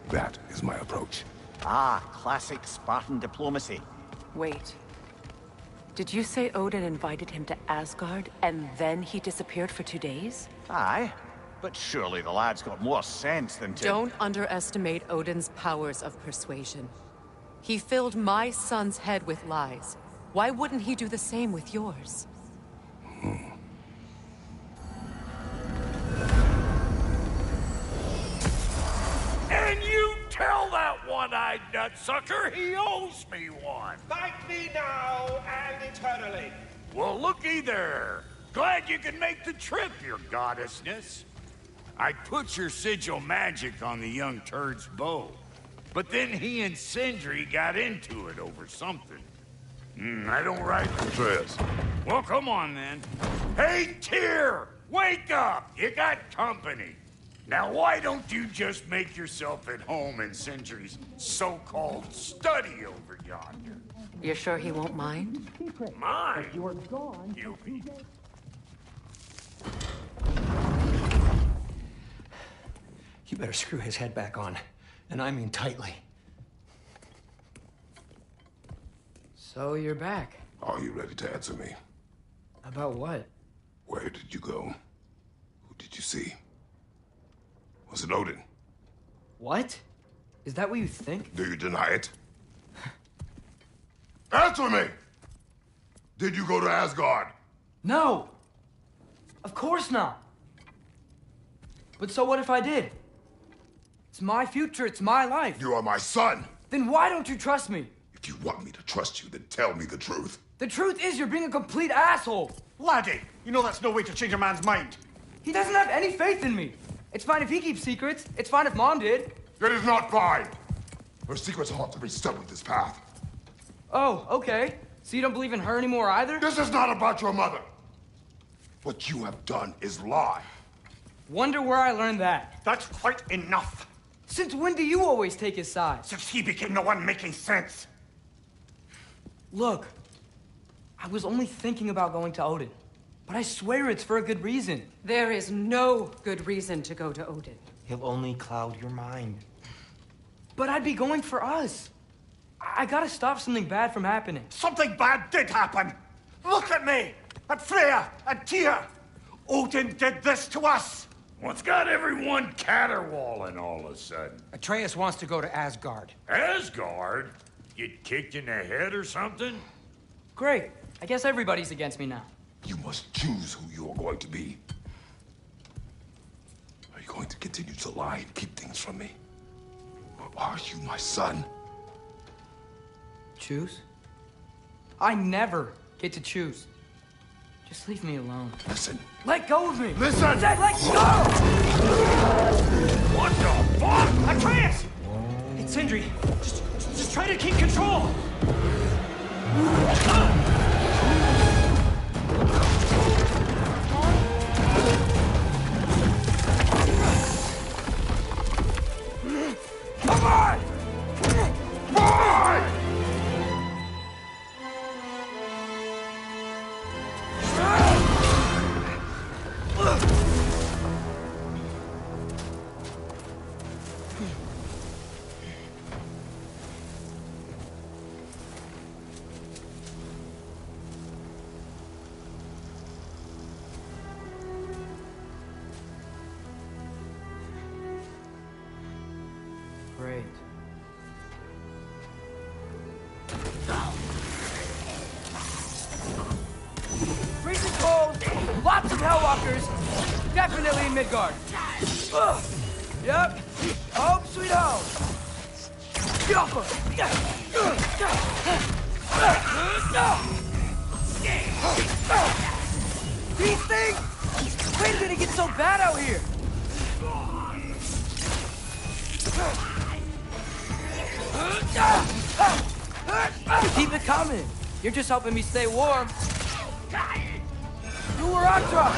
That is my approach. Ah, classic Spartan diplomacy. Wait. Did you say Odin invited him to Asgard, and then he disappeared for 2 days? Aye, but surely the lad's got more sense than to... Don't underestimate Odin's powers of persuasion. He filled my son's head with lies. Why wouldn't he do the same with yours? And you tell that one-eyed nutsucker he owes me one. Thank me now and eternally. Well, looky there. Glad you can make the trip, your goddessness. I put your sigil magic on the young turd's bow, but then he and Sindri got into it over something. I don't write Atreus. Well, come on then. Hey, Tyr! Wake up! You got company. Now, why don't you just make yourself at home in Sindri's so-called study over yonder? You're sure he won't mind? Mine? You are gone. You mean. You better screw his head back on. And I mean tightly. So you're back. Are you ready to answer me? About what? Where did you go? Who did you see? Was it Odin? What? Is that what you think? Do you deny it? Answer me! Did you go to Asgard? No! Of course not! But so what if I did? It's my future, it's my life. You are my son. Then why don't you trust me? If you want me to trust you, then tell me the truth. The truth is you're being a complete asshole. Laddie, you know that's no way to change a man's mind. He doesn't have any faith in me. It's fine if he keeps secrets. It's fine if Mom did. It is not fine. Her secrets ought to be stuck with this path. Oh, okay. So you don't believe in her anymore either? This is not about your mother. What you have done is lie. Wonder where I learned that. That's quite enough. Since when do you always take his side? Since he became the one making sense. Look, I was only thinking about going to Odin. But I swear it's for a good reason. There is no good reason to go to Odin. He'll only cloud your mind. But I'd be going for us. I gotta stop something bad from happening. Something bad did happen. Look at me, at Freya, at Tyr. Odin did this to us. What's got everyone caterwauling all of a sudden? Atreus wants to go to Asgard. Asgard? Get kicked in the head or something? Great. I guess everybody's against me now. You must choose who you are going to be. Are you going to continue to lie and keep things from me? Or are you my son? Choose? I never get to choose. Just leave me alone. Listen. Let go of me! Listen! I said let go! What the fuck? Atreus! It's Sindri. Just try to keep control. Come on! Come on! Great. Freezing cold, lots of Hellwalkers, definitely in Midgard. Yep, home sweet home. These things? When did it get so bad out here? Keep it coming. You're just helping me stay warm. You were Aktra!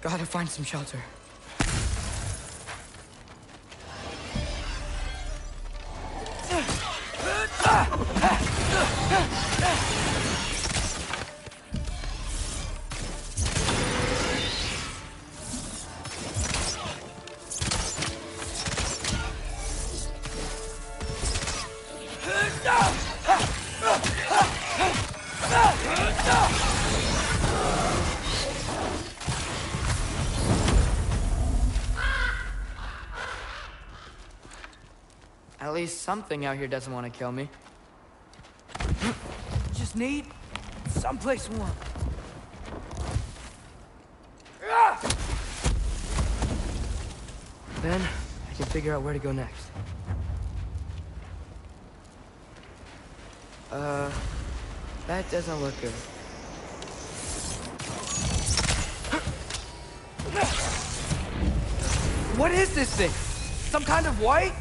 Gotta find some shelter. At least something out here doesn't want to kill me. Just need someplace warm. Then I can figure out where to go next. That doesn't look good. What is this thing? Some kind of white?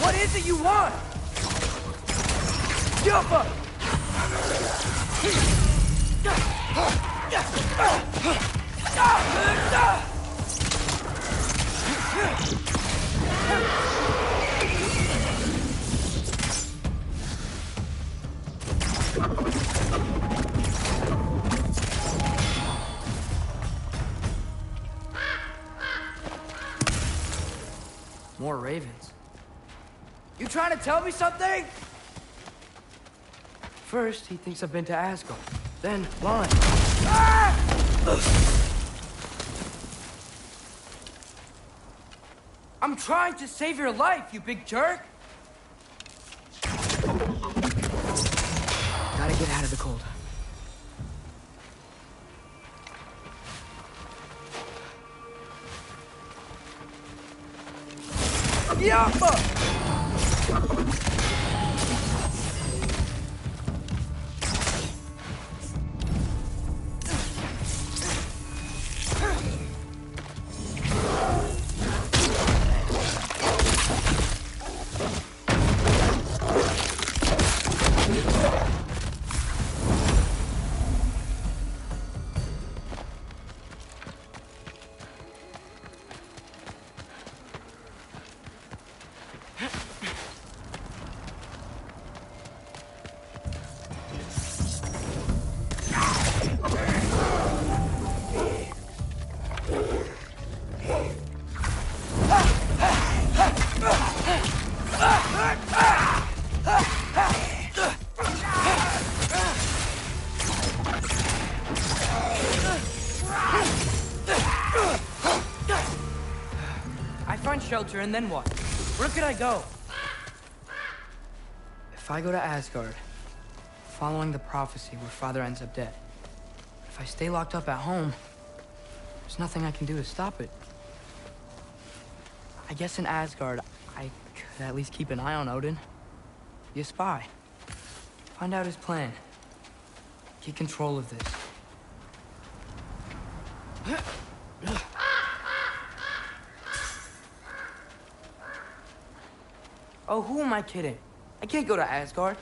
What is it you want? Yuppa! More ravens. You trying to tell me something? First, he thinks I've been to Asgard. Then, lying. I'm trying to save your life, you big jerk! Gotta get out of the cold. Yeah! Shelter, and then what? Where could I go? If I go to Asgard, following the prophecy where Father ends up dead, if I stay locked up at home, there's nothing I can do to stop it. I guess in Asgard, I could at least keep an eye on Odin. Be a spy. Find out his plan. Get control of this. Oh, who am I kidding? I can't go to Asgard.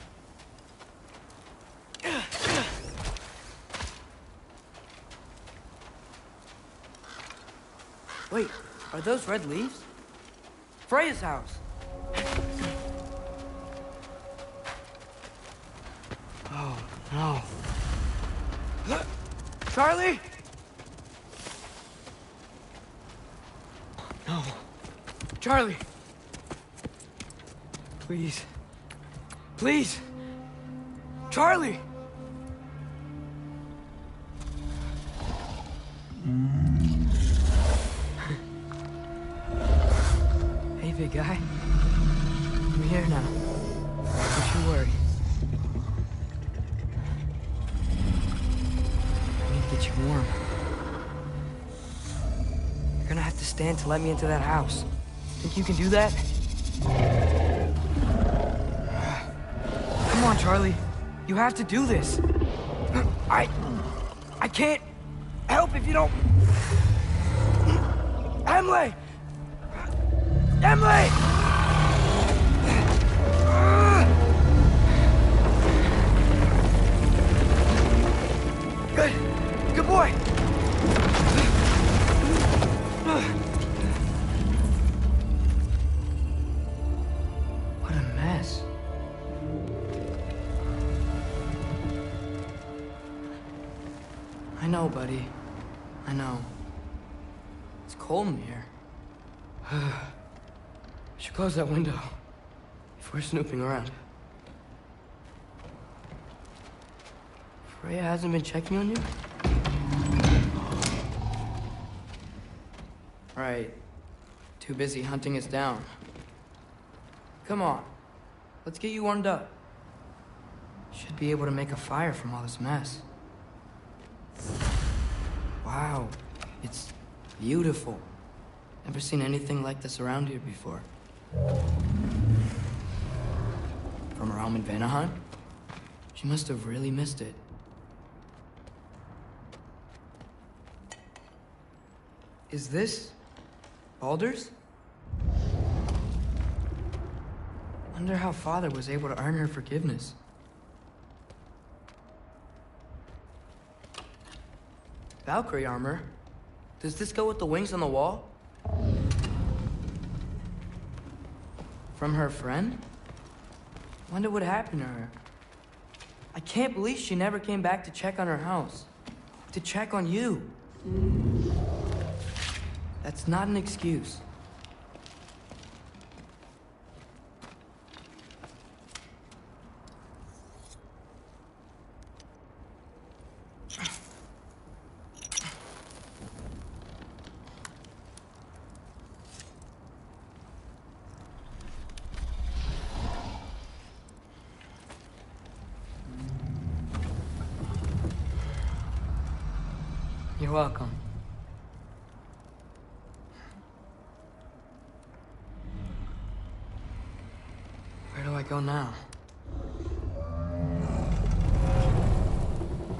Wait, are those red leaves? Freya's house. Oh, no. Charlie? No. Charlie. Please. Please! Charlie! Hey, big guy. I'm here now. Don't you worry. I need to get you warm. You're gonna have to stand to let me into that house. Think you can do that? Come on, Charlie. You have to do this. I can't help if you don't... Emily! Emily! Good. Good boy. What a mess. I know, buddy. I know. It's cold in here. Should close that window if we're snooping around. Freya hasn't been checking on you? Right. Too busy hunting us down. Come on. Let's get you warmed up. Should be able to make a fire from all this mess. Wow. It's beautiful. Never seen anything like this around here before. From her home in Vanaheim? She must have really missed it. Is this Baldur's? Wonder how Father was able to earn her forgiveness. Valkyrie armor? Does this go with the wings on the wall? From her friend? Wonder what happened to her. I can't believe she never came back to check on her house. To check on you. That's not an excuse. You're welcome. Where do I go now?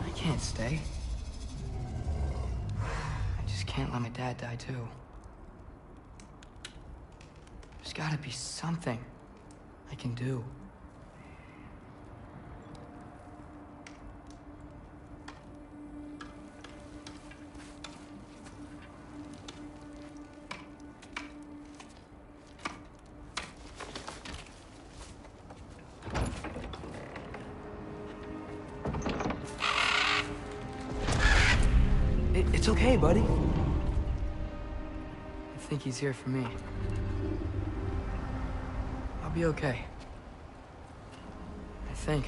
I can't stay. I just can't let my dad die too. There's gotta be something I can do. It's okay, buddy. I think he's here for me. I'll be okay. I think.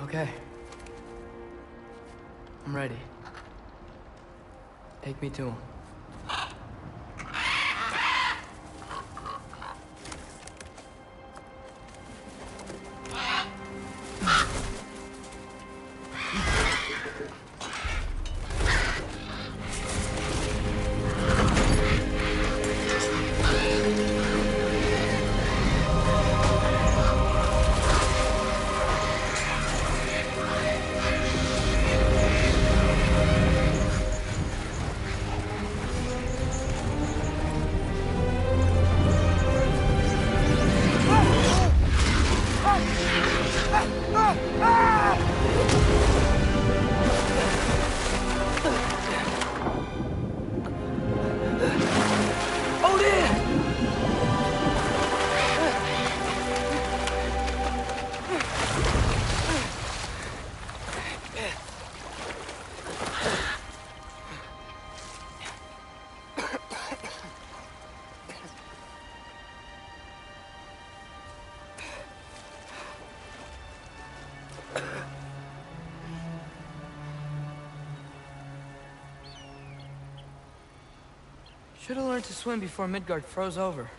Okay. I'm ready. Take me to him. Should have learned to swim before Midgard froze over.